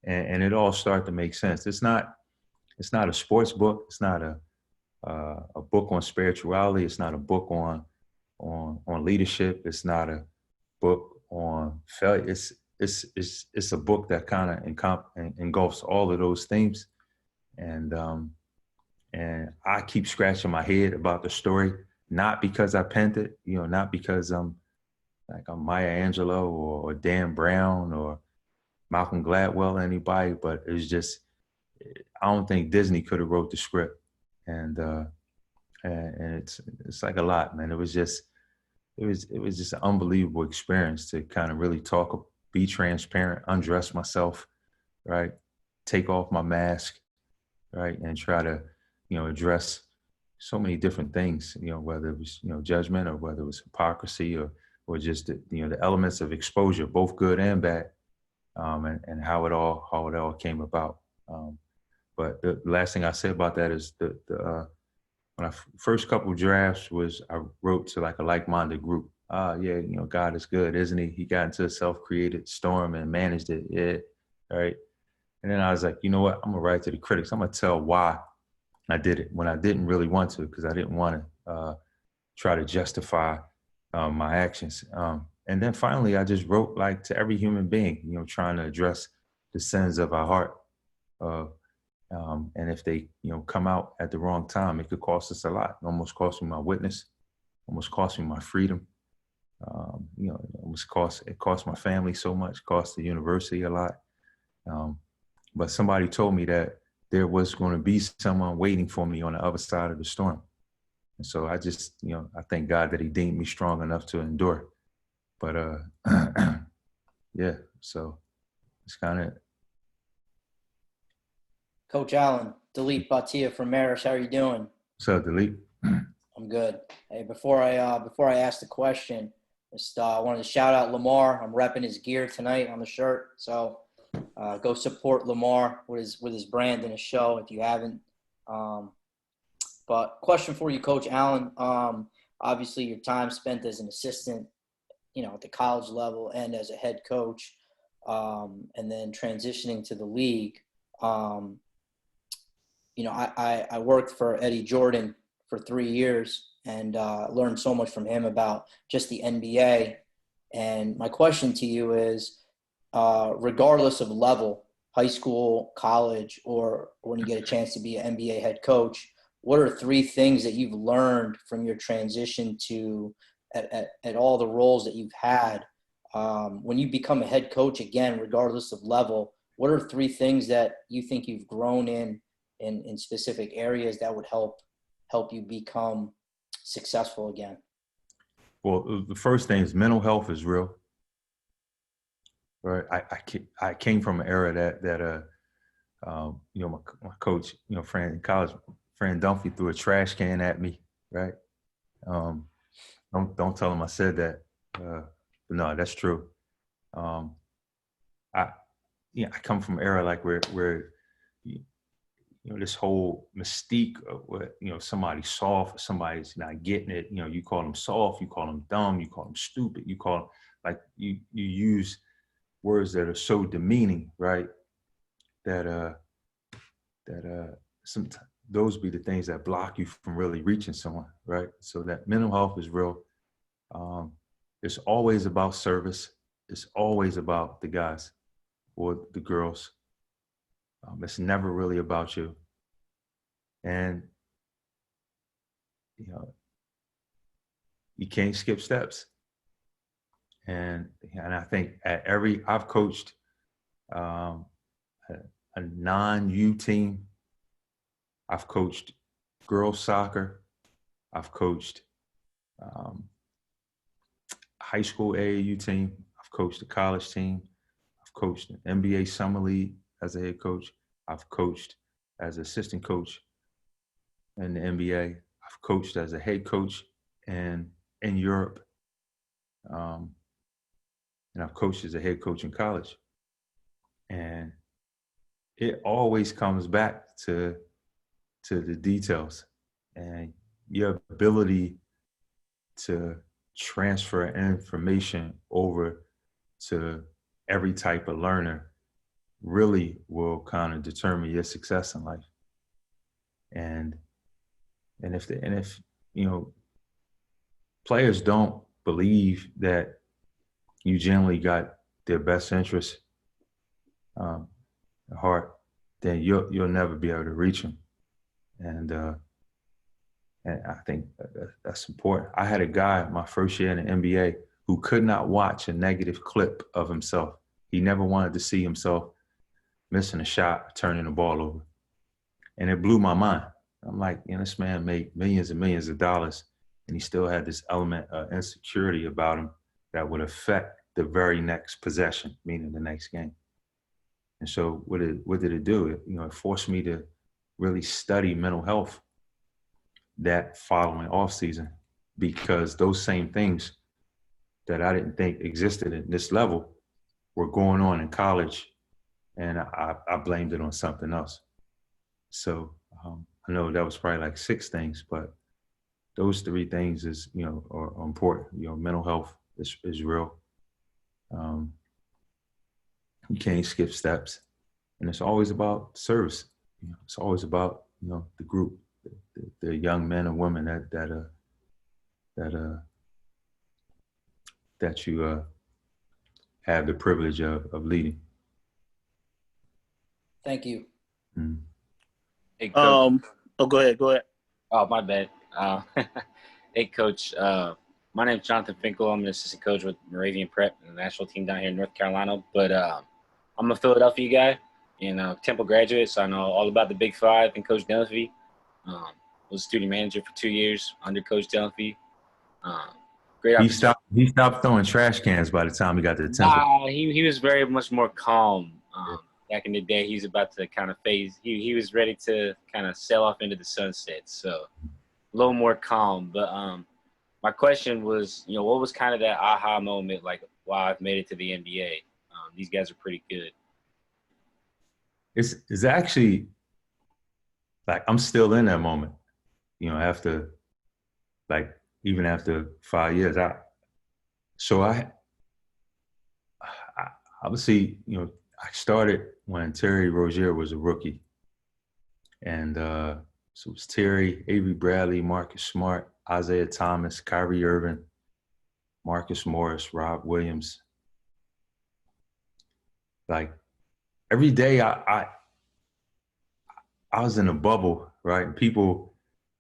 And it all started to make sense. It's not a sports book. It's not a book on spirituality. It's not a book on leadership. It's not a book on failure. It's a book that kind of engulfs all of those themes. And I keep scratching my head about the story, not because I penned it, not because I'm Maya Angelou or Dan Brown or Malcolm Gladwell, anybody, but it's just, I don't think Disney could have wrote the script. And it's like a lot, man. It was just an unbelievable experience to kind of really talk, be transparent, undress myself, right? Take off my mask, right? And try to, address so many different things, whether it was, judgment, or whether it was hypocrisy, or just the elements of exposure, both good and bad, and how it all came about. But the last thing I say about that is when first couple of drafts I wrote to like a like-minded group. Yeah, God is good, isn't he? He got into a self-created storm and managed it. Yeah, right. And then I was like, you know what? I'm gonna write to the critics. I'm gonna tell why I did it when I didn't really want to, because I didn't want to try to justify my actions. And then finally, I just wrote like to every human being, trying to address the sins of our heart. And if they, come out at the wrong time, it could cost us a lot. It almost cost me my witness, almost cost me my freedom. It cost my family so much, cost the university a lot. But somebody told me that there was going to be someone waiting for me on the other side of the storm. And so I just, I thank God that he deemed me strong enough to endure. But yeah, so it's kind of it. Coach Allen, Dilip Bhatia from Marist. How are you doing? What's up, Dilip? I'm good. Hey, before I ask the question, I wanted to shout out Lamar. I'm repping his gear tonight on the shirt, so go support Lamar with his brand and his show if you haven't. But question for you, Coach Allen. Obviously, your time spent as an assistant, at the college level and as a head coach, and then transitioning to the league. I worked for Eddie Jordan for 3 years and learned so much from him about just the NBA. And my question to you is, regardless of level, high school, college, or when you get a chance to be an NBA head coach, what are 3 things that you've learned from your transition to at all the roles that you've had? When you become a head coach again, regardless of level, what are 3 things that you think you've grown in specific areas that would help you become successful again? Well, the first thing is mental health is real, right? I came from an era that you know, my coach, you know, friend in college, Fran Dunphy threw a trash can at me, right? Don't tell him I said that, but no, that's true. I come from an era like where you know, this whole mystique of what, you know, somebody's soft, somebody's not getting it, you know, you call them soft, you call them dumb, you call them stupid, you call them, like, you use words that are so demeaning, right? That sometimes those be the things that block you from really reaching someone, right? So that mental health is real. It's always about service. It's always about the guys or the girls. It's never really about you. And, you know, you can't skip steps. And I think I've coached a non-U team. I've coached girls soccer. I've coached high school AAU team. I've coached a college team. I've coached an NBA summer league as a head coach. I've coached as assistant coach in the NBA. I've coached as a head coach in Europe. And I've coached as a head coach in college. And it always comes back to the details and your ability to transfer information over to every type of learner really will kind of determine your success in life. And if you know, players don't believe that you generally got their best interests at heart, then you'll never be able to reach them. And I think that's important. I had a guy my first year in the NBA who could not watch a negative clip of himself. He never wanted to see himself missing a shot, turning the ball over. And it blew my mind. I'm like, you know, this man made millions and millions of dollars, and he still had this element of insecurity about him that would affect the very next possession, meaning the next game. And so what did it do? It forced me to really study mental health that following off season, because those same things that I didn't think existed at this level were going on in college, and I blamed it on something else. So I know that was probably like 6 things, but those 3 things are important. Mental health is real. You can't skip steps, and it's always about service. It's always about the group, the young men and women that you have the privilege of leading. Thank you. Mm-hmm. Hey, Coach. Go ahead. Oh, my bad. Hey, Coach. My name's Jonathan Finkel. I'm an assistant coach with Moravian Prep, the national team down here in North Carolina. But I'm a Philadelphia guy and Temple graduate, so I know all about the Big Five and Coach Dunphy. Was a student manager for 2 years under Coach Dunphy. Great opportunity. He stopped throwing trash cans by the time he got to the Temple. Nah, he was very much more calm. Back in the day, he was about to kind of phase. He was ready to kind of sail off into the sunset. So a little more calm. But my question was, what was kind of that aha moment, like, wow, I've made it to the NBA. These guys are pretty good. It's actually like I'm still in that moment. After even after 5 years, I obviously, I started when Terry Rozier was a rookie. And so it was Terry, Avery Bradley, Marcus Smart, Isaiah Thomas, Kyrie Irving, Marcus Morris, Rob Williams. Like every day I was in a bubble, right? And people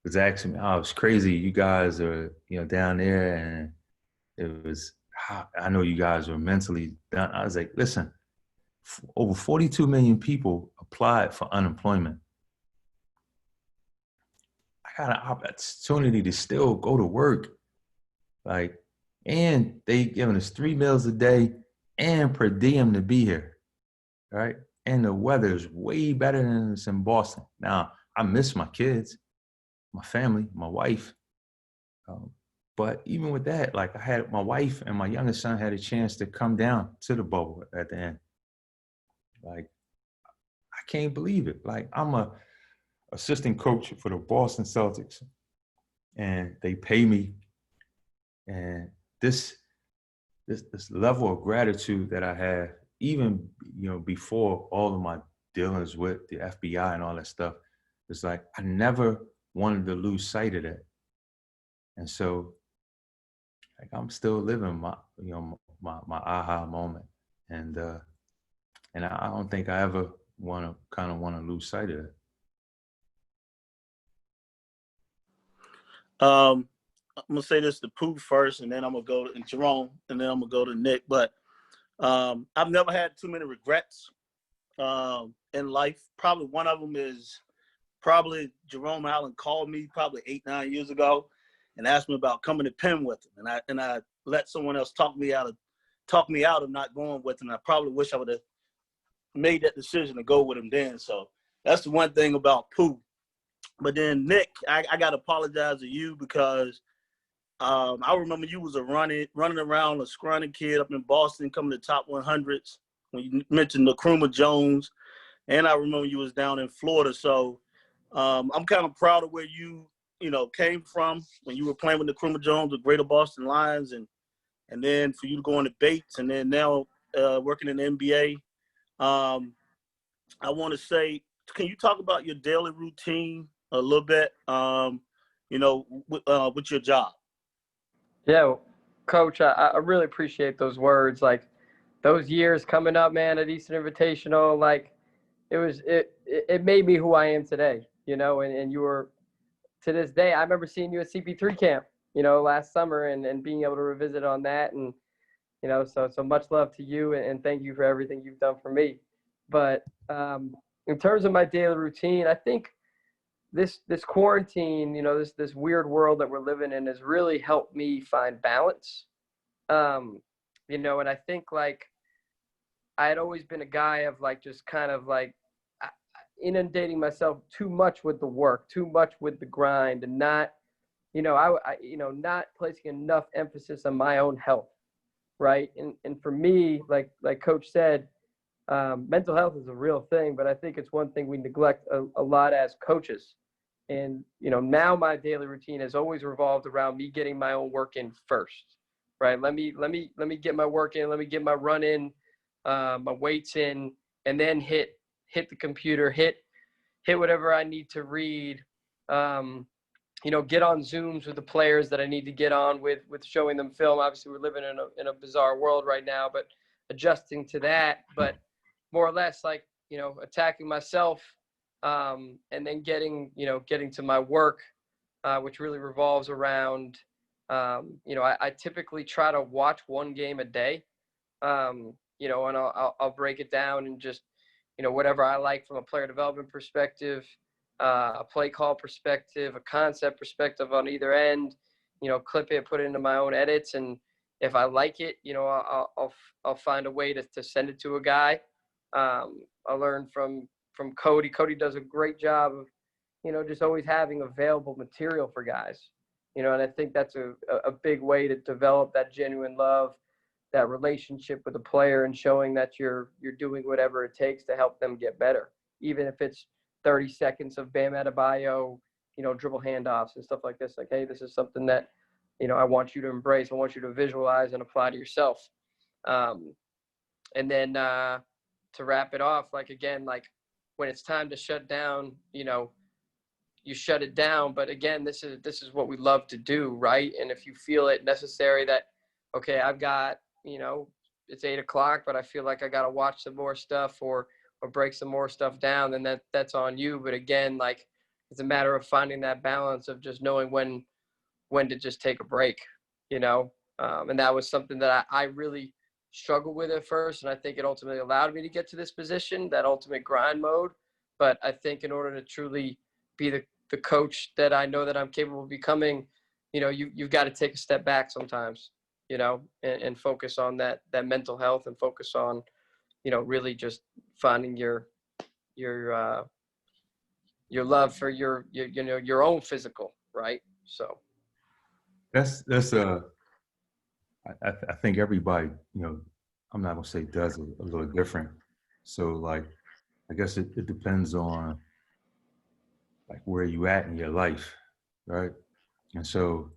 was asking me, oh, it's crazy. You guys are, down there. And it was, I know you guys are mentally down. I was like, listen, over 42 million people applied for unemployment. I got an opportunity to still go to work. Like, and they giving us 3 meals a day and per diem to be here, right? And the weather is way better than it's in Boston. Now, I miss my kids, my family, my wife. But even with that, like I had my wife and my youngest son had a chance to come down to the bubble at the end. Like, I can't believe it. Like, I'm a assistant coach for the Boston Celtics, and they pay me. And this level of gratitude that I have, even before all of my dealings with the FBI and all that stuff, it's like I never wanted to lose sight of that. And so, like, I'm still living my my aha moment, and I don't think I ever want to lose sight of it. I'm gonna say this to Pooh first, and then I'm gonna go to Jerome, and then I'm gonna go to Nick. But I've never had too many regrets in life. Probably one of them is Jerome Allen called me probably 8-9 years ago and asked me about coming to Penn with him, and I let someone else talk me out of not going with him. I probably wish I would have made that decision to go with him then. So that's the one thing about Pooh. But then Nick, I got to apologize to you because I remember you was running around a scrawny kid up in Boston, coming to top 100s when you mentioned Nkrumah Jones, and I remember you was down in Florida. So I'm kind of proud of where you came from when you were playing with Nkrumah Jones, the Greater Boston Lions, and then for you to go into Bates, and then now working in the NBA. I want to say, can you talk about your daily routine a little bit, with your job? Yeah, well, Coach, I really appreciate those words. Like, those years coming up, man, at Eastern Invitational, like, it made me who I am today, and you were, to this day, I remember seeing you at CP3 camp, last summer, and being able to revisit on that. And, so much love to you, and thank you for everything you've done for me. But in terms of my daily routine, I think this quarantine, this weird world that we're living in has really helped me find balance. And I think, like, I had always been a guy of, like, just kind of like inundating myself too much with the work, too much with the grind, and not, not placing enough emphasis on my own health. Right. And for me, like Coach said, mental health is a real thing, but I think it's one thing we neglect a lot as coaches. And, now my daily routine has always revolved around me getting my own work in first, right? Let me get my work in, let me get my run in, my weights in, and then hit the computer, hit whatever I need to read, get on Zooms with the players that I need to get on with showing them film. Obviously, we're living in a bizarre world right now, but adjusting to that, but more or less, like, attacking myself, and then getting to my work, which really revolves around, I typically try to watch one game a day, and I'll break it down and just, whatever I like from a player development perspective, a play call perspective, a concept perspective on either end, clip it, put it into my own edits. And if I like it, I'll find a way to send it to a guy. I learned from Cody. Cody does a great job of, just always having available material for guys, and I think that's a big way to develop that genuine love, that relationship with the player, and showing that you're doing whatever it takes to help them get better, even if it's 30 seconds of Bam Adebayo, dribble handoffs and stuff like this. Like, hey, this is something that, I want you to embrace. I want you to visualize and apply to yourself. And then to wrap it off, like, again, like, when it's time to shut down, you shut it down. But again, this is what we love to do, right? And if you feel it necessary that, okay, I've got, it's 8:00, but I feel like I got to watch some more stuff or break some more stuff down, then that's on you. But again, like, it's a matter of finding that balance of just knowing when to just take a break, and that was something that I really struggled with at first. And I think it ultimately allowed me to get to this position, that ultimate grind mode. But I think in order to truly be the coach that I know that I'm capable of becoming, you've got to take a step back sometimes. you know, and focus on that mental health and focus on, you know, really just finding your love for your you know, your own physical, right? So I think everybody, you know, I'm not gonna say does it a little different. So like, I guess it depends on like where you at in your life, right? And so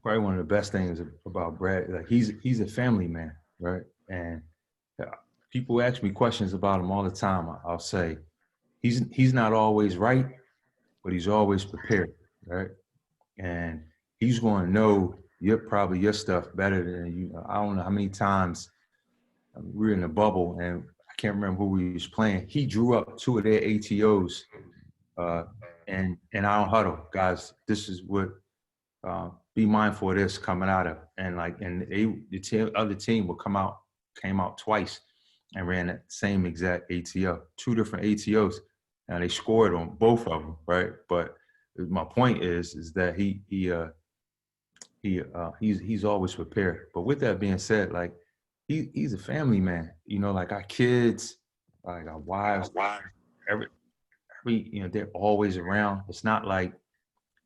probably one of the best things about Brad, like he's a family man, right? And people ask me questions about him all the time. I'll say he's not always right, but he's always prepared, right? And he's going to know your stuff better than you. I don't know how many times we were in a bubble and I can't remember who we was playing. He drew up 2 of their ATOs, and our huddle, guys. This is what. Be mindful of this coming out of, and the other team came out twice and ran that same exact ATO, 2 different ATOs. Now they scored on both of them, right? But my point is that he's always prepared. But with that being said, like he's a family man, you know, like our kids, like our wives, every you know, they're always around. It's not like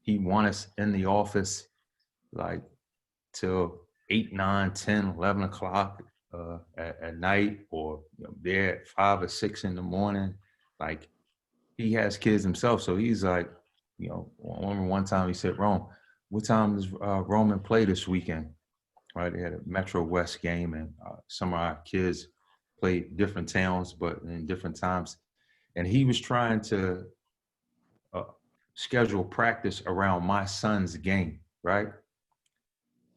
he wants us in the office like till 8, 9, 10, 11 o'clock at night, or you know, there at 5 or 6 in the morning. Like he has kids himself, so he's like, you know, one time he said, "Rome, what time does Roman play this weekend?" Right? They had a Metro West game, and some of our kids played different towns, but in different times. And he was trying to schedule practice around my son's game, right?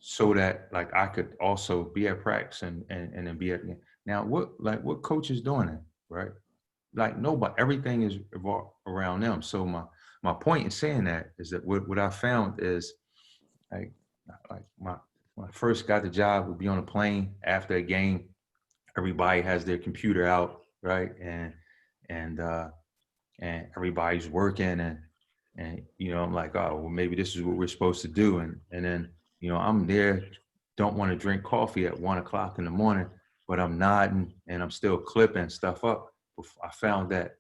So that like I could also be at practice and then be at now what coach is doing it, right? Like nobody, everything is around them. So my point in saying that is that what I found is like when I first got the job, would be on a plane after a game, everybody has their computer out, right? And everybody's working and you know, I'm like, oh well, maybe this is what we're supposed to do, and then you know, I'm there, don't want to drink coffee at 1 o'clock in the morning, but I'm nodding and I'm still clipping stuff up. I found that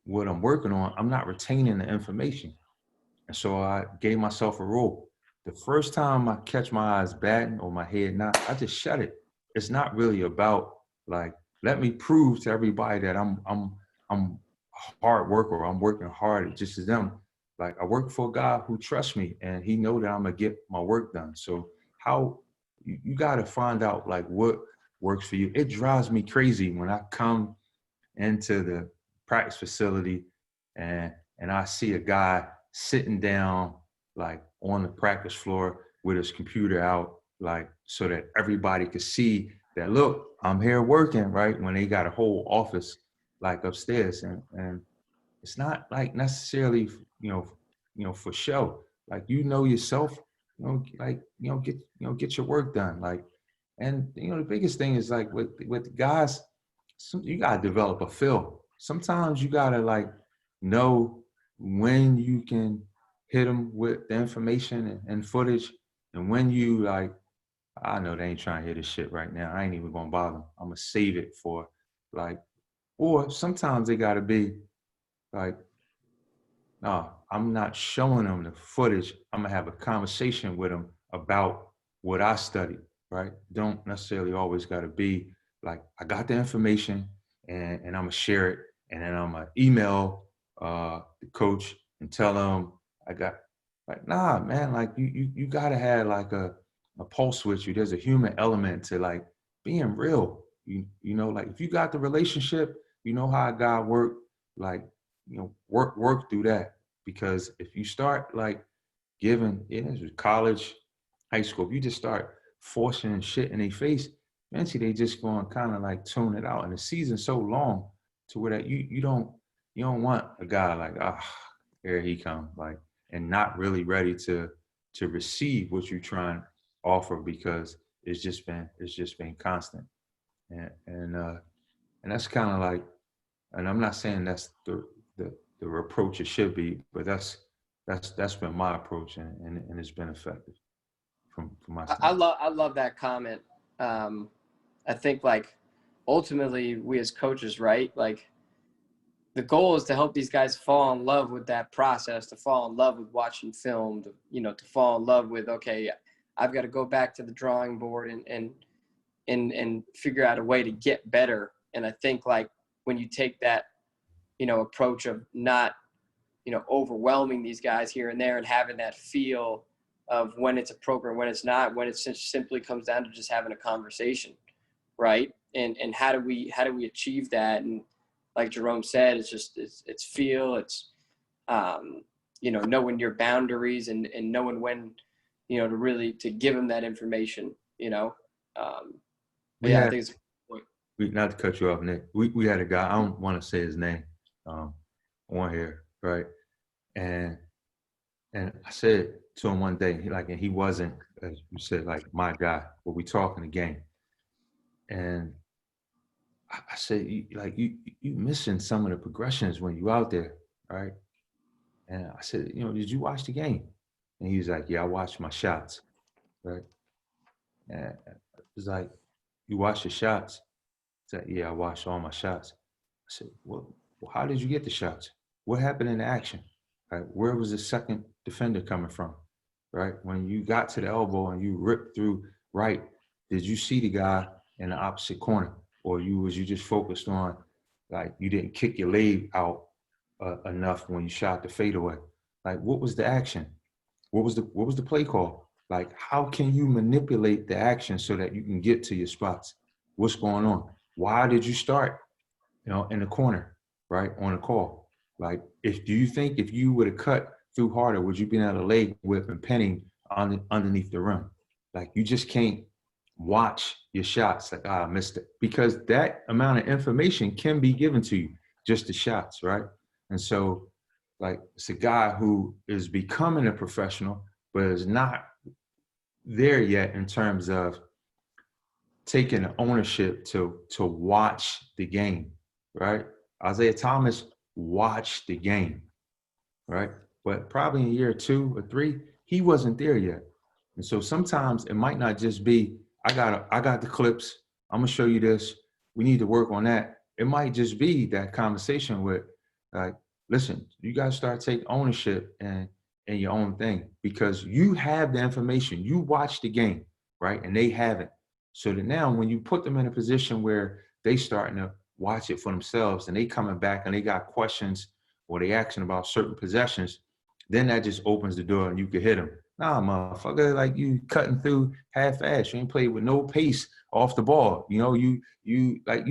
what I'm working on, I'm not retaining the information. And so I gave myself a rule. The first time I catch my eyes batting or my head not, I just shut it. It's not really about like, let me prove to everybody that I'm a hard worker, I'm working hard just as them. Like I work for a guy who trusts me and he know that I'm gonna get my work done. So how you gotta find out like what works for you. It drives me crazy when I come into the practice facility and I see a guy sitting down like on the practice floor with his computer out, like so that everybody could see that, look, I'm here working, right? When they got a whole office like upstairs, and it's not like necessarily, you know, for show. Like, you know yourself, you know, like, get your work done. Like, and you know, the biggest thing is like with the guys, you gotta develop a feel. Sometimes you gotta like know when you can hit them with the information and footage, and when you like, I know they ain't trying to hear this shit right now. I ain't even gonna bother. I'm gonna save it for like, or sometimes they gotta be like, no, I'm not showing them the footage. I'm gonna have a conversation with them about what I studied, right? Don't necessarily always gotta be like, I got the information and I'm gonna share it, and then I'm gonna email the coach and tell them I got, like, nah, man, like you gotta have like a pulse with you. There's a human element to like being real. You know, like if you got the relationship, you know how God work, like, you know, work through that. Because if you start like giving, college, high school, if you just start forcing shit in their face, eventually they just going to kind of like tune it out. And the season's so long to where that you don't want a guy like, here he comes, like, and not really ready to receive what you're trying to offer, because it's just been constant. And that's kind of like, and I'm not saying that's the approach it should be, but that's been my approach, and it's been effective. from my I love that comment. I think like ultimately we as coaches, right? Like the goal is to help these guys fall in love with that process, to fall in love with watching film, to fall in love with, okay, I've got to go back to the drawing board and figure out a way to get better. And I think like when you take that, approach of not, overwhelming these guys here and there and having that feel of when it's appropriate, when it's not, when it simply comes down to just having a conversation, right? And how do we achieve that? And like Jerome said, it's feel, it's knowing your boundaries and knowing when, to give them that information, I think it's not to cut you off, Nick. We had a guy, I don't want to say his name, on here, right? And I said to him one day, and he wasn't, as you said, like my guy, but we talking the game. And I said, you missing some of the progressions when you out there, right? And I said, did you watch the game? And he was like, yeah, I watched my shots, right? And it was like, you watched your shots? He said, yeah, I watched all my shots. I said, well, how did you get the shots? What happened in the action? Right? Where was the second defender coming from? Right? When you got to the elbow and you ripped through right, did you see the guy in the opposite corner? Or was you just focused on, like, you didn't kick your leg out enough when you shot the fadeaway? Like, what was the action? What was the play call? Like, how can you manipulate the action so that you can get to your spots? What's going on? Why did you start, in the corner, right, on the call? Like, do you think if you would have cut through harder, would you be able to leg whip and penning underneath the rim? Like, you just can't watch your shots. Like, I missed it. Because that amount of information can be given to you, just the shots, right? And so, like, it's a guy who is becoming a professional, but is not there yet in terms of taking ownership to watch the game, right? Isaiah Thomas watched the game, right? But probably in year 2 or 3, he wasn't there yet. And so sometimes it might not just be, I got the clips, I'm gonna show you this, we need to work on that. It might just be that conversation with, like, listen, you guys start taking ownership and your own thing, because you have the information, you watch the game, right? And they haven't. So that now when you put them in a position where they starting to watch it for themselves and they coming back and they got questions or they asking about certain possessions, then that just opens the door and you can hit them. Nah, motherfucker, like, you cutting through half-ass. You ain't played with no pace off the ball. You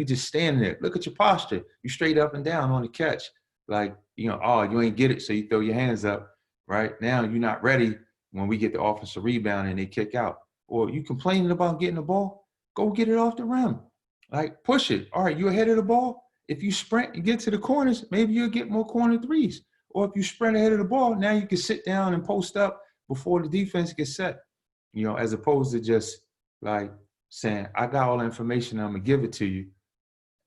just standing there. Look at your posture. You straight up and down on the catch. Like, you ain't get it, so you throw your hands up. Right now, you're not ready when we get the offensive rebound and they kick out. Or you complaining about getting the ball, go get it off the rim. Like, push it. All right, you ahead of the ball. If you sprint and get to the corners, maybe you'll get more corner threes. Or if you sprint ahead of the ball, now you can sit down and post up before the defense gets set. As opposed to just like saying, I got all the information, I'm gonna give it to you.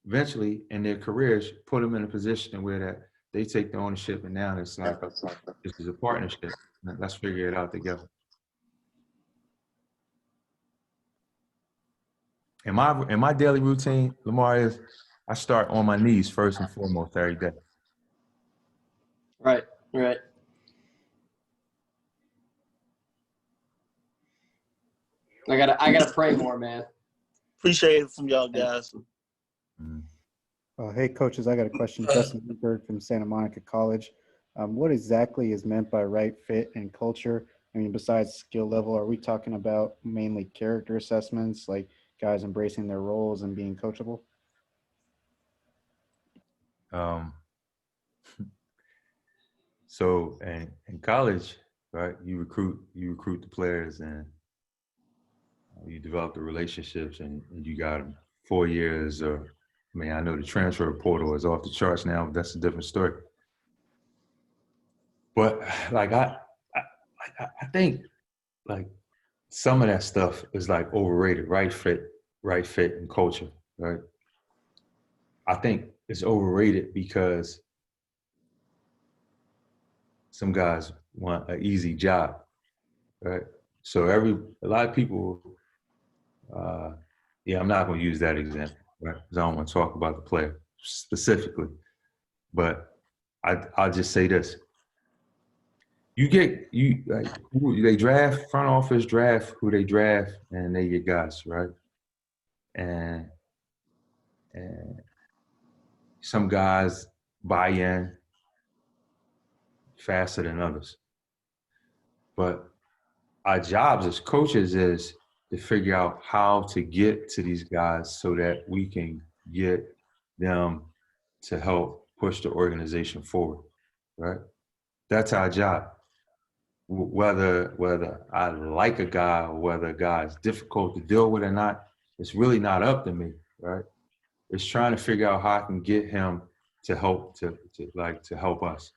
Eventually, in their careers, put them in a position where that they take the ownership, and now it's like this is a partnership. Let's figure it out together. In my daily routine, Lamar, is I start on my knees first and foremost every day. Right. I gotta pray more, man. Appreciate it from y'all guys. Hey, coaches, I got a question. Justin Hubert from Santa Monica College. What exactly is meant by right fit and culture? I mean, besides skill level, are we talking about mainly character assessments, like guys embracing their roles and being coachable? So in college, right, you recruit the players and you develop the relationships, and you got them 4 years. Or, I know the transfer portal is off the charts now, but that's a different story. But like I think like some of that stuff is like overrated. Right fit, and culture. Right. I think it's overrated because some guys want an easy job, right? So a lot of people, I'm not going to use that example, right? Because I don't want to talk about the player specifically. But I'll just say this. They draft, front office draft who they draft, and they get guys, right? And some guys buy in faster than others. But our jobs as coaches is to figure out how to get to these guys so that we can get them to help push the organization forward, right? That's our job. Whether I like a guy or whether a guy is difficult to deal with or not, it's really not up to me, right? It's trying to figure out how I can get him to help to help us.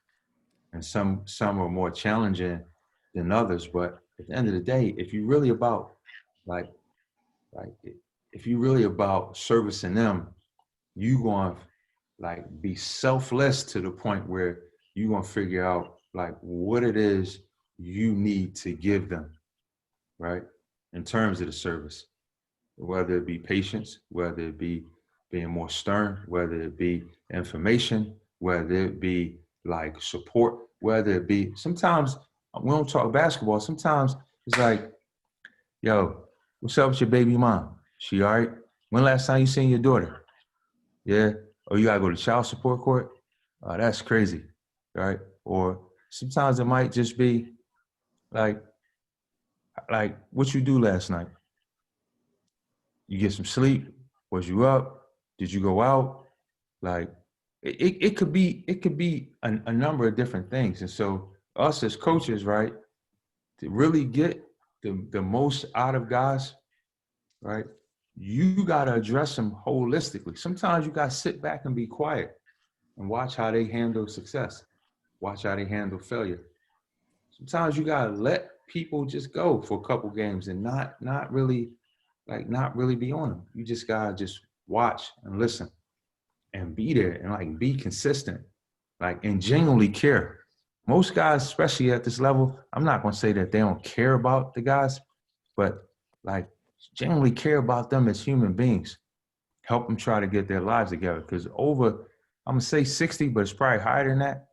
And some are more challenging than others, but at the end of the day, if you're really about if you're really about servicing them, you going to be selfless to the point where you're going to figure out what it is you need to give them, right? In terms of the service, whether it be patience, whether it be being more stern, whether it be information, whether it be support, whether it be, sometimes we don't talk basketball. Sometimes it's yo, what's up with your baby mom? She all right? When last time you seen your daughter? Yeah. Oh, you gotta go to child support court? Oh, that's crazy, right? Or sometimes it might just be like what you do last night? You get some sleep? Was you up? Did you go out? It could be a number of different things. And so us as coaches, right, to really get the most out of guys, right, you got to address them holistically. Sometimes you got to sit back and be quiet and watch how they handle success. Watch how they handle failure. Sometimes you got to let people just go for a couple games and not really be on them. You just got to just watch and listen and be there and be consistent, and genuinely care. Most guys, especially at this level, I'm not going to say that they don't care about the guys, but genuinely care about them as human beings. Help them try to get their lives together. Because I'm going to say 60, but it's probably higher than that.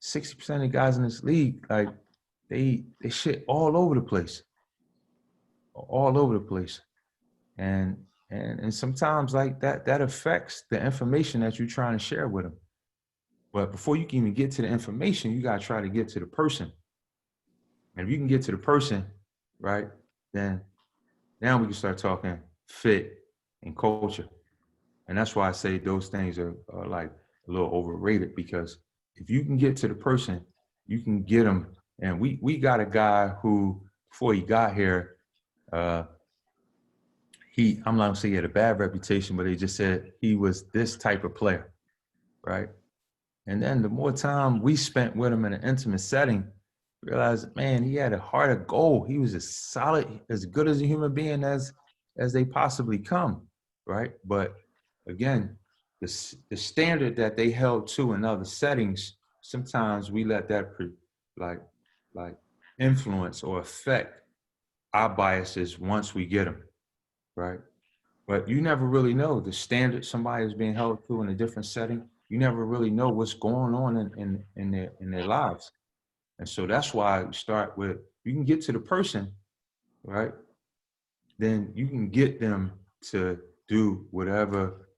60% of the guys in this league, they shit all over the place. All over the place. And sometimes that affects the information that you're trying to share with them. But before you can even get to the information, you got to try to get to the person. And if you can get to the person, right, then now we can start talking fit and culture. And that's why I say those things are a little overrated, because if you can get to the person, you can get them. And we got a guy who, before he got here, I'm not gonna say he had a bad reputation, but they just said he was this type of player, right? And then the more time we spent with him in an intimate setting, realized, man, he had a heart of gold. He was as solid, as good as a human being as they possibly come, right? But again, the standard that they held to in other settings, sometimes we let that influence or affect our biases once we get them, right? But you never really know the standard somebody is being held to in a different setting. You never really know what's going on in their lives. And so that's why we start with, you can get to the person, right? Then you can get them to do whatever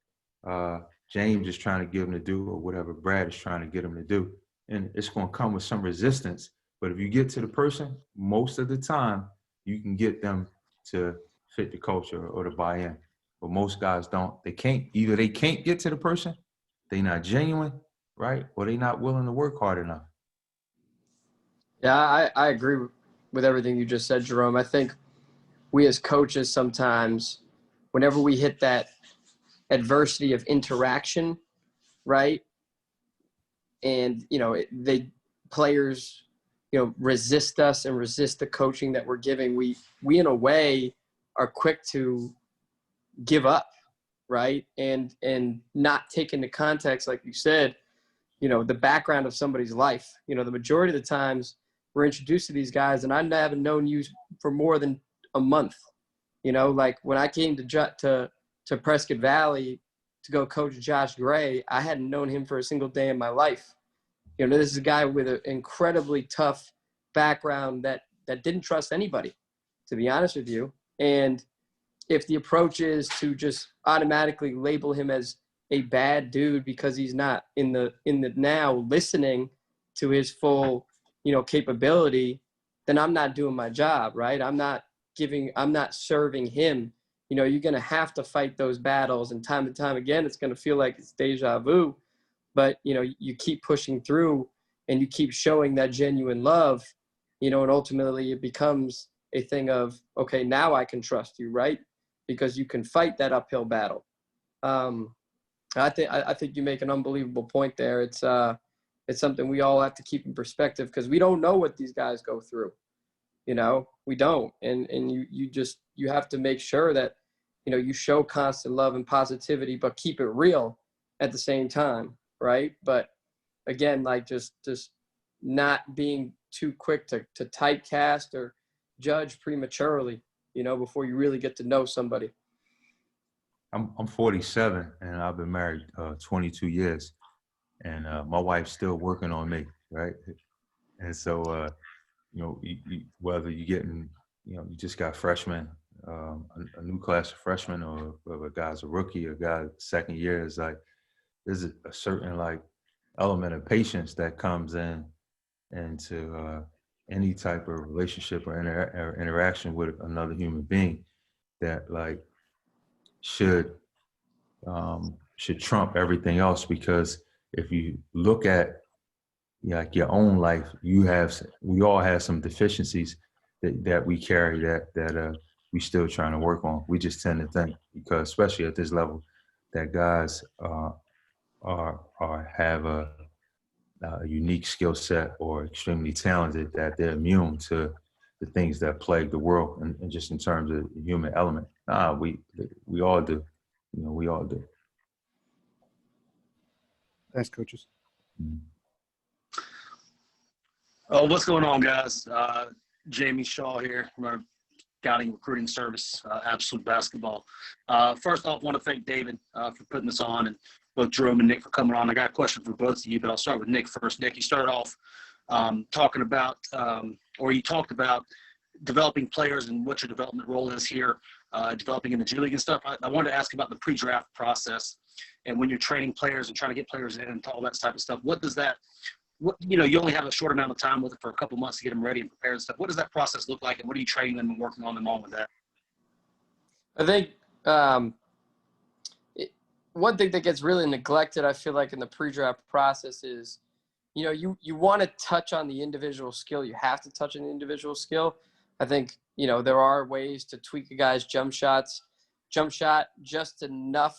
James is trying to get them to do, or whatever Brad is trying to get them to do. And it's going to come with some resistance. But if you get to the person, most of the time, you can get them to fit the culture or to buy in. But most guys don't. They can't get to the person, they're not genuine, right? Or they're not willing to work hard enough. Yeah, I agree with everything you just said, Jerome. I think we as coaches sometimes, whenever we hit that adversity of interaction, right? And, players, resist us and resist the coaching that we're giving. We in a way are quick to give up, right? And not take into context, like you said, the background of somebody's life. The majority of the times we're introduced to these guys, and I haven't known you for more than a month. You know, like when I came to Prescott Valley to go coach Josh Gray, I hadn't known him for a single day in my life. You know, this is a guy with an incredibly tough background that didn't trust anybody, to be honest with you. And if the approach is to just automatically label him as a bad dude because he's not in the now listening to his full, you know, capability, then I'm not doing my job, right? I'm not serving him. You know, you're going to have to fight those battles, and time again, it's going to feel like it's deja vu, but, you know, you keep pushing through and you keep showing that genuine love, you know, and ultimately it becomes a thing of, okay, now I can trust you, right? Because you can fight that uphill battle. I think you make an unbelievable point there. It's something we all have to keep in perspective because we don't know what these guys go through. You know, we don't. And you have to make sure that, you know, you show constant love and positivity, but keep it real at the same time. Right. But again, like just not being too quick to typecast or judge prematurely, you know, before you really get to know somebody. I'm 47 and I've been married 22 years, and my wife's still working on me, right? And so, you know, whether you're getting, you know, you just got freshmen, a new class of freshmen, or whether a guy's a rookie or a guy's second year, is like there's a certain like element of patience that comes into any type of relationship or interaction with another human being that like should trump everything else. Because if you look at like your own life, we all have some deficiencies that we carry that we still trying to work on. We just tend to think, because especially at this level, that guys have a unique skill set or extremely talented, that they're immune to the things that plague the world, and just in terms of the human element. We all do. You know, we all do. Thanks, coaches. Oh, what's going on, guys? Jamie Shaw here, running scouting recruiting service, Absolute Basketball. First off, I want to thank David for putting this on, and both Jerome and Nick for coming on. I got a question for both of you, but I'll start with Nick first. Nick, you started off talking about, or you talked about developing players and what your development role is here, developing in the G League and stuff. I wanted to ask about the pre-draft process, and when you're training players and trying to get players in and all that type of stuff. What does that, you know, you only have a short amount of time with it for a couple months to get them ready and prepared and stuff. What does that process look like, and what are you training them and working on them on with that? I think one thing that gets really neglected, I feel like, in the pre-draft process is, you know, you want to touch on the individual skill. You have to touch on the individual skill. I think, you know, there are ways to tweak a guy's jump shot just enough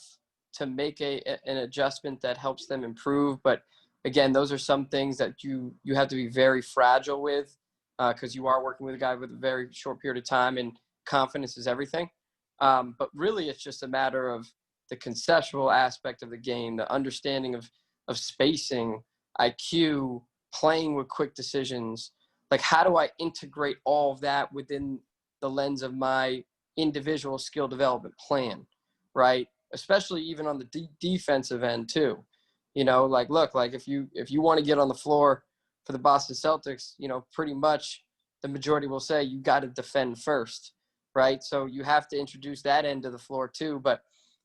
to make an adjustment that helps them improve. But again, those are some things that you have to be very fragile with, because you are working with a guy with a very short period of time, and confidence is everything. But really, it's just a matter of the conceptual aspect of the game, the understanding of spacing, IQ, playing with quick decisions. Like, how do I integrate all of that within the lens of my individual skill development plan, right? Especially even on the defensive end too. You know, like, look, like if you want to get on the floor for the Boston Celtics, you know, pretty much the majority will say you got to defend first, right? So you have to introduce that end of the floor too. But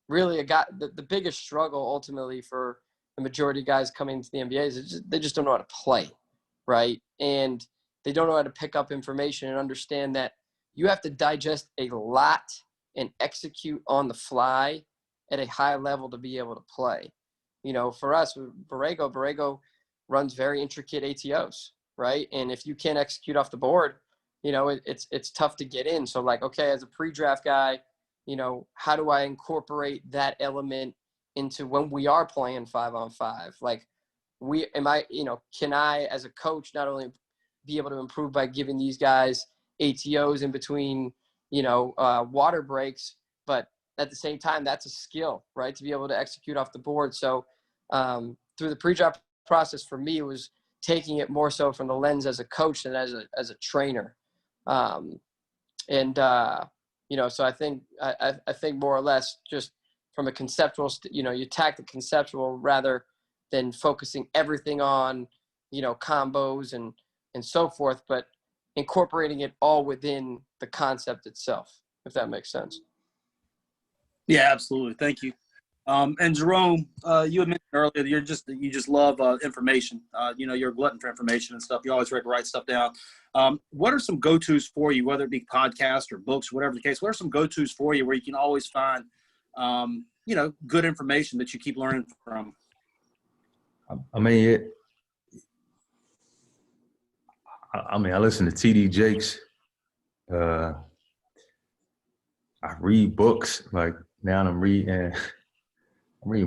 really, the biggest struggle ultimately for the majority of guys coming to the NBA is they just don't know how to play, right? And they don't know how to pick up information and understand that you have to digest a lot and execute on the fly at a high level to be able to play. You know, for us, Borrego runs very intricate ATOs, right? And if you can't execute off the board, you know, it's tough to get in. So, like, okay, as a pre-draft guy, you know, how do I incorporate that element into when we are playing 5-on-5? Like, can I, as a coach, not only be able to improve by giving these guys ATOs in between, you know, water breaks, but at the same time, that's a skill, right? To be able to execute off the board. So through the pre-draft process, for me, it was taking it more so from the lens as a coach than as a trainer. So I think more or less just from a conceptual, you attack the conceptual rather than focusing everything on, combos and so forth, but incorporating it all within the concept itself, if that makes sense. Yeah, absolutely. Thank you. And Jerome, you had mentioned earlier that you just love information. You're a glutton for information and stuff. You always write stuff down. What are some go-tos for you, whether it be podcasts or books, whatever the case? What are some go-tos for you where you can always find, good information that you keep learning from? I listen to TD Jakes. I read books. Like now I'm reading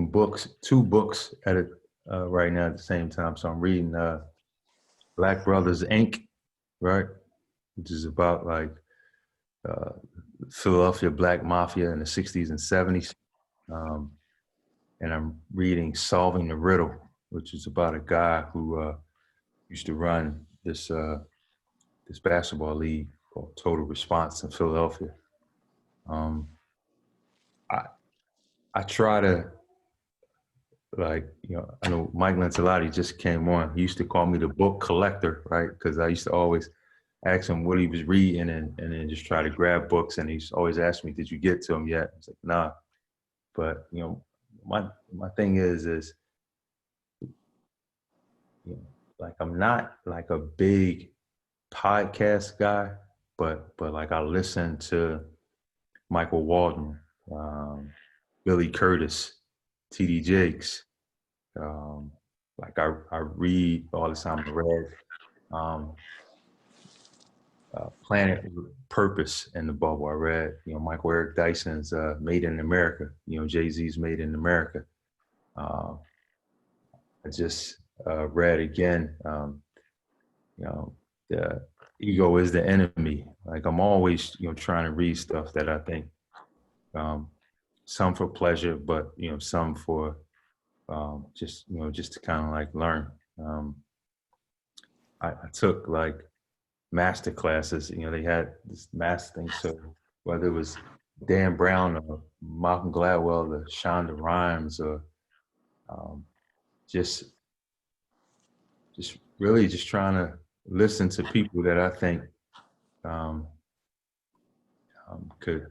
books, 2 books at it right now at the same time. So I'm reading Black Brothers Inc., right? Which is about like Philadelphia Black Mafia in the 60s and 70s. And I'm reading Solving the Riddle, which is about a guy who used to run this basketball league called Total Response in Philadelphia. I try to, I know Mike Lancelotti just came on. He used to call me the book collector, right? Because I used to always ask him what he was reading and then just try to grab books. And he's always asked me, did you get to them yet? I was like, nah. But, my thing is I'm not like a big podcast guy, but like I listen to Michael Waldron, Billy Curtis, TD Jakes. I read all the time. I read Planet Purpose in the Bubble. I read, Michael Eric Dyson's Made in America, Jay-Z's Made in America. I just read again, the ego is the enemy. Like I'm always, trying to read stuff that I think, some for pleasure, but, some for just to kind of like learn. I took like master classes, they had this master thing. So whether it was Dan Brown or Malcolm Gladwell or Shonda Rhimes or just really just trying to listen to people that I think could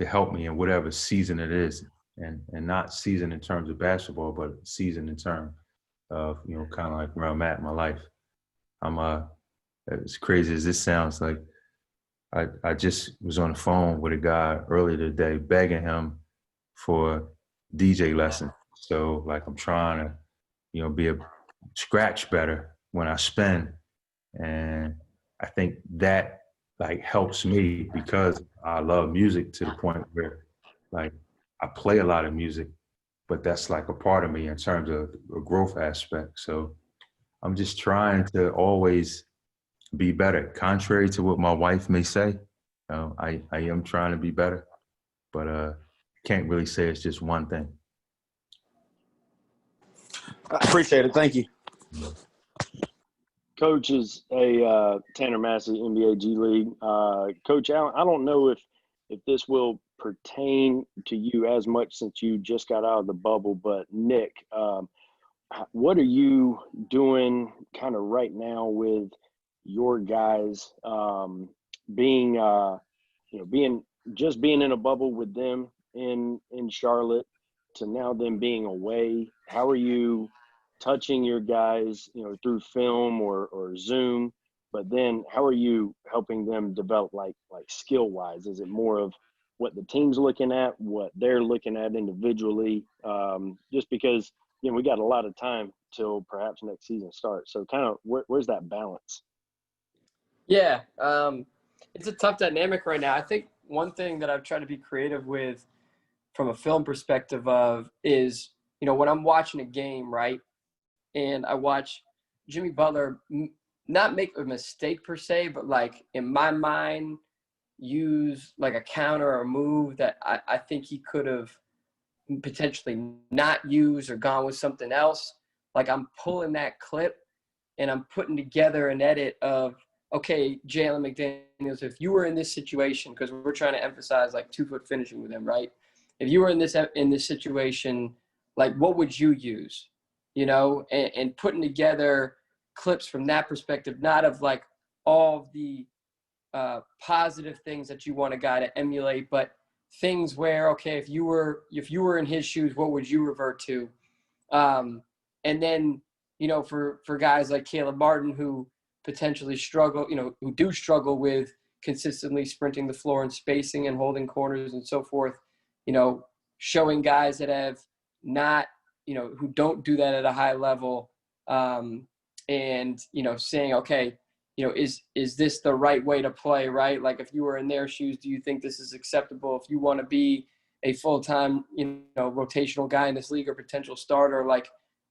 help me in whatever season it is, and not season in terms of basketball, but season in terms of kind of like where I'm at in my life. I'm as crazy as this sounds, like I just was on the phone with a guy earlier today begging him for DJ lessons. So like I'm trying to be a scratch better when I spin, and I think that like helps me because I love music to the point where like I play a lot of music, but that's like a part of me in terms of a growth aspect. So I'm just trying to always be better, contrary to what my wife may say. I am trying to be better, but can't really say it's just one thing. I appreciate it. Thank you. Coach is a Tanner Massey NBA G League. Coach Allen, I don't know if this will pertain to you as much since you just got out of the bubble, but Nick, what are you doing kind of right now with your guys being in a bubble with them in Charlotte to now them being away? How are you touching your guys, through film or Zoom, but then how are you helping them develop like skill wise? Is it more of what the team's looking at, what they're looking at individually? Just because, we got a lot of time till perhaps next season starts. So kind of where's that balance? Yeah. It's a tough dynamic right now. I think one thing that I've tried to be creative with from a film perspective of is, when I'm watching a game, right? And I watch Jimmy Butler not make a mistake per se, but like in my mind, use like a counter or a move that I think he could have potentially not used or gone with something else. Like I'm pulling that clip and I'm putting together an edit of okay, Jalen McDaniels, if you were in this situation, because we're trying to emphasize like 2-foot finishing with him, right? If you were in this situation, like what would you use, you know, and putting together clips from that perspective, not of like all of the positive things that you want a guy to emulate, but things where, okay, if you were in his shoes, what would you revert to? And then, you know, for guys like Caleb Martin who potentially struggle, you know, who do struggle with consistently sprinting the floor and spacing and holding corners and so forth, you know, showing guys that have not, you know, who don't do that at a high level, and, you know, saying, okay, you know, is this the right way to play, right? Like if you were in their shoes, do you think this is acceptable? If you want to be a full-time, you know, rotational guy in this league or potential starter, like,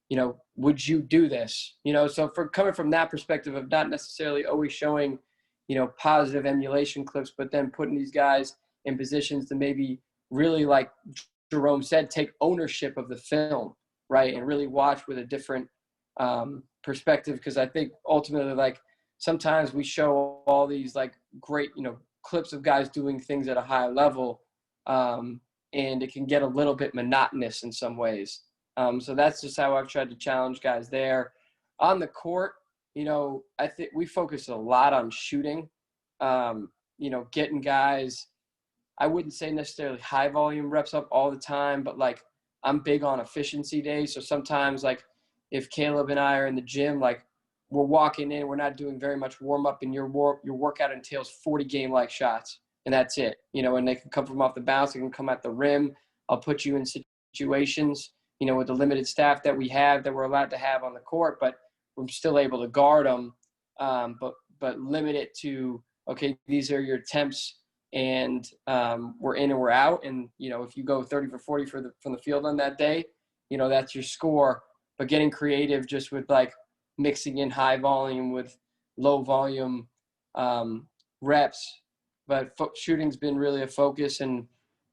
you know, would you do this? You know, so for coming from that perspective of not necessarily always showing, you know, positive emulation clips, but then putting these guys in positions to maybe really, like Jerome said, take ownership of the film, right? And really watch with a different perspective. Because I think ultimately, like, sometimes we show all these like great, you know, clips of guys doing things at a high level, and it can get a little bit monotonous in some ways. So that's just how I've tried to challenge guys there. On the court, you know, I think we focus a lot on shooting, you know, getting guys, I wouldn't say necessarily high volume reps up all the time, but like I'm big on efficiency days. So sometimes like if Caleb and I are in the gym, like we're walking in, we're not doing very much warm up, and your workout entails 40 game-like shots, and that's it. You know, and they can come from off the bounce, they can come at the rim. I'll put you in situations, you know, with the limited staff that we have that we're allowed to have on the court, but we're still able to guard them, but limit it to, okay, these are your attempts, and we're in and we're out. And, you know, if you go 30 for 40 from the field on that day, you know, that's your score. But getting creative just with like mixing in high volume with low volume reps. But shooting's been really a focus. And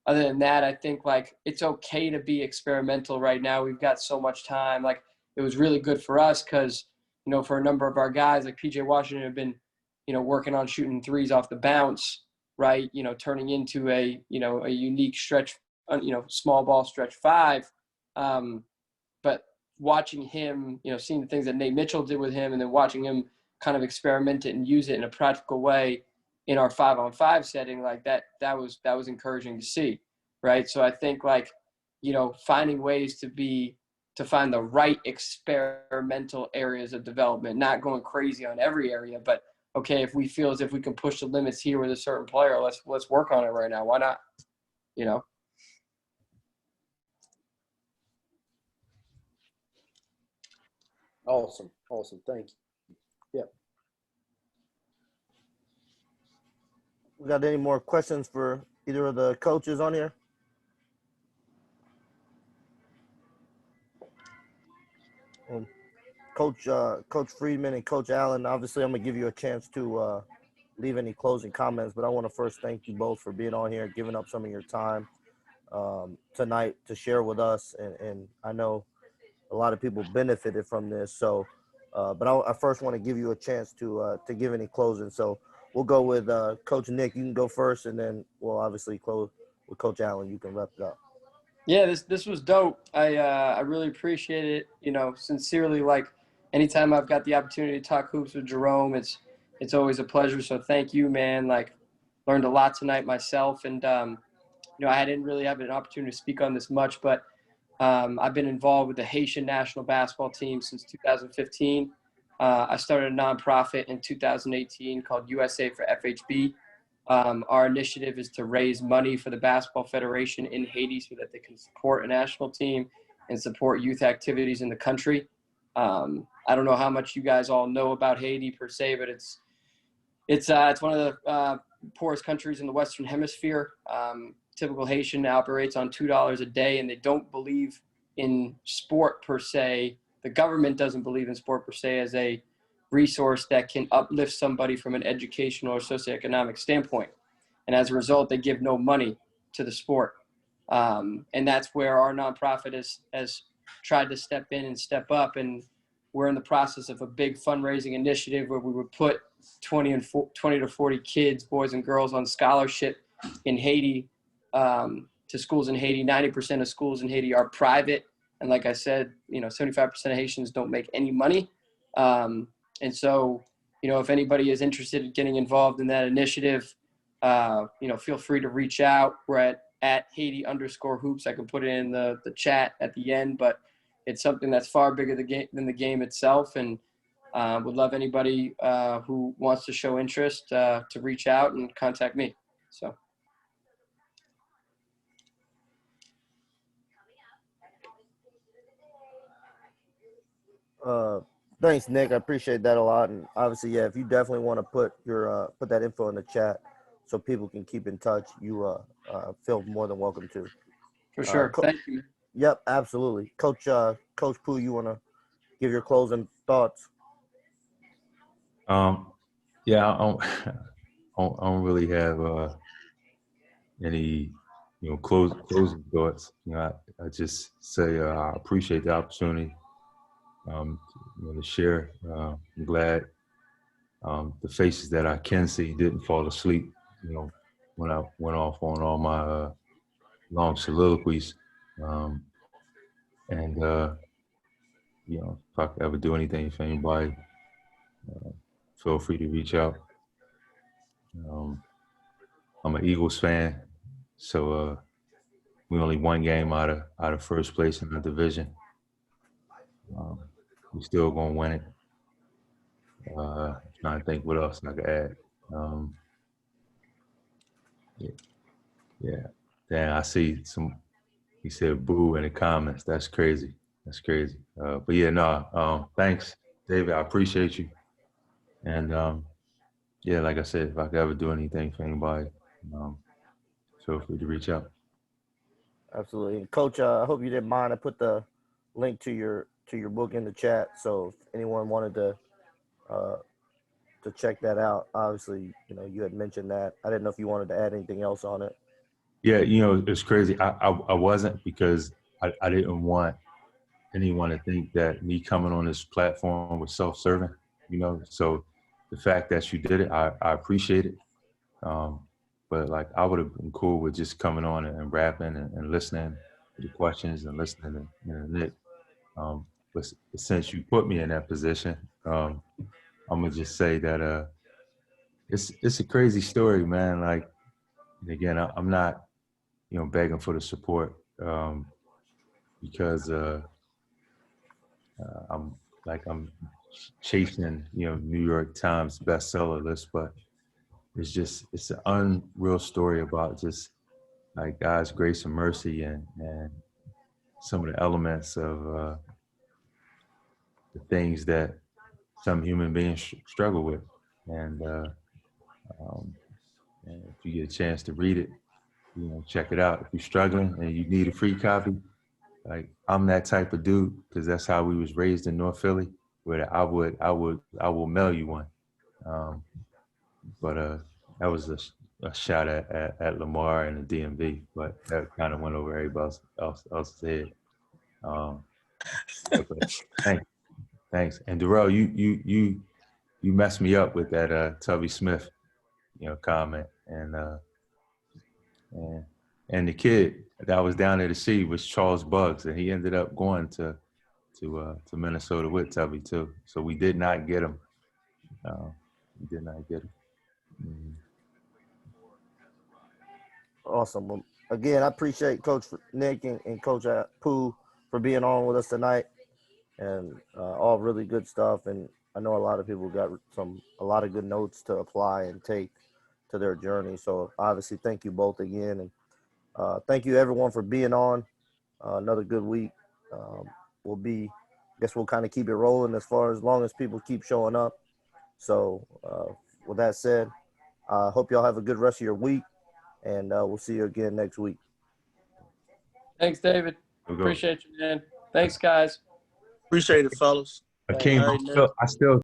other than that, I think like it's okay to be experimental right now. We've got so much time. Like it was really good for us because, you know, for a number of our guys like PJ Washington have been, you know, working on shooting threes off the bounce, right? You know, turning into a, you know, a unique stretch, you know, small ball stretch five. But watching him, you know, seeing the things that Nate Mitchell did with him, and then watching him kind of experiment it and use it in a practical way in our 5-on-5 setting, like that was encouraging to see, right? So I think like, you know, finding ways to find the right experimental areas of development, not going crazy on every area, but okay, if we feel as if we can push the limits here with a certain player, let's work on it right now. Why not? You know? Awesome. Thank you. Yep. We got any more questions for either of the coaches on here? Coach Friedman and Coach Allen, obviously I'm going to give you a chance to leave any closing comments, but I want to first thank you both for being on here, giving up some of your time tonight to share with us. And I know a lot of people benefited from this. So, but I first want to give you a chance to give any closing. So we'll go with Coach Nick. You can go first, and then we'll obviously close with Coach Allen. You can wrap it up. Yeah, this was dope. I really appreciate it. You know, sincerely, like anytime I've got the opportunity to talk hoops with Jerome, it's always a pleasure. So thank you, man. Like learned a lot tonight myself, and you know, I didn't really have an opportunity to speak on this much, but I've been involved with the Haitian national basketball team since 2015. I started a nonprofit in 2018 called USA for FHB. Our initiative is to raise money for the Basketball Federation in Haiti so that they can support a national team and support youth activities in the country. I don't know how much you guys all know about Haiti per se, but it's one of the poorest countries in the Western Hemisphere. Typical Haitian operates on $2 a day, and they don't believe in sport per se. The government doesn't believe in sport per se as a resource that can uplift somebody from an educational or socioeconomic standpoint. And as a result, they give no money to the sport. And that's where our nonprofit has tried to step in and step up. And we're in the process of a big fundraising initiative where we would put 20 to 40 kids, boys and girls, on scholarship in Haiti, to schools in Haiti. 90% of schools in Haiti are private. And like I said, 75% of Haitians don't make any money. And so, if anybody is interested in getting involved in that initiative, feel free to reach out. We're at Haiti_hoops. I can put it in the chat at the end, but it's something that's far bigger than the game itself. And would love anybody who wants to show interest to reach out and contact me. So. Thanks, Nick. I appreciate that a lot. And obviously, yeah, if you definitely want to put that info in the chat so people can keep in touch, you feel more than welcome to. For sure. Thank you. Yep, absolutely. Coach Pooh, you want to give your closing thoughts? Yeah, I don't really have any closing thoughts. I just say I appreciate the opportunity to share. I'm glad the faces that I can see didn't fall asleep, when I went off on all my long soliloquies. And if I could ever do anything for anybody, feel free to reach out. I'm an Eagles fan, so we only one game out of first place in the division. We're still gonna win it. Trying to think what else I could add. Yeah. Damn, I see some. He said "boo" in the comments. That's crazy. But yeah, no. Thanks, David. I appreciate you. And yeah, like I said, if I could ever do anything for anybody, feel free to reach out. Absolutely, Coach. I hope you didn't mind. I put the link to your book in the chat, so if anyone wanted to check that out, obviously, you had mentioned that. I didn't know if you wanted to add anything else on it. Yeah, it's crazy. I wasn't, because I didn't want anyone to think that me coming on this platform was self-serving. So the fact that you did it, I appreciate it. But like, I would have been cool with just coming on and rapping and listening to the questions and listening to Nick. But since you put me in that position, I'm gonna just say that it's a crazy story, man. Like, again, I'm not begging for the support, because I'm chasing New York Times bestseller list, but it's an unreal story about just like God's grace and mercy and some of the elements of the things that some human beings struggle with. And if you get a chance to read it, check it out. If you're struggling and you need a free copy, like, I'm that type of dude, because that's how we was raised in North Philly, where I will mail you one. But that was a shot at Lamar and the DMV, but that kind of went over everybody else's head. Thanks. And Darrell, you messed me up with that Tubby Smith, comment, and the kid that I was down there to see was Charles Buggs, and he ended up going to Minnesota with Tubby too. So we did not get him. Mm-hmm. Awesome. Well, again, I appreciate Coach Nick and Coach Pooh for being on with us tonight, and all really good stuff. And I know a lot of people got a lot of good notes to apply and take to their journey. So obviously, thank you both again, and thank you everyone for being on. Another good week. We'll kind of keep it rolling as long as people keep showing up. So with that said, I hope y'all have a good rest of your week, and we'll see you again next week. Thanks, David. Appreciate you, man. Thanks, guys. Appreciate it, fellas. Akeem, I still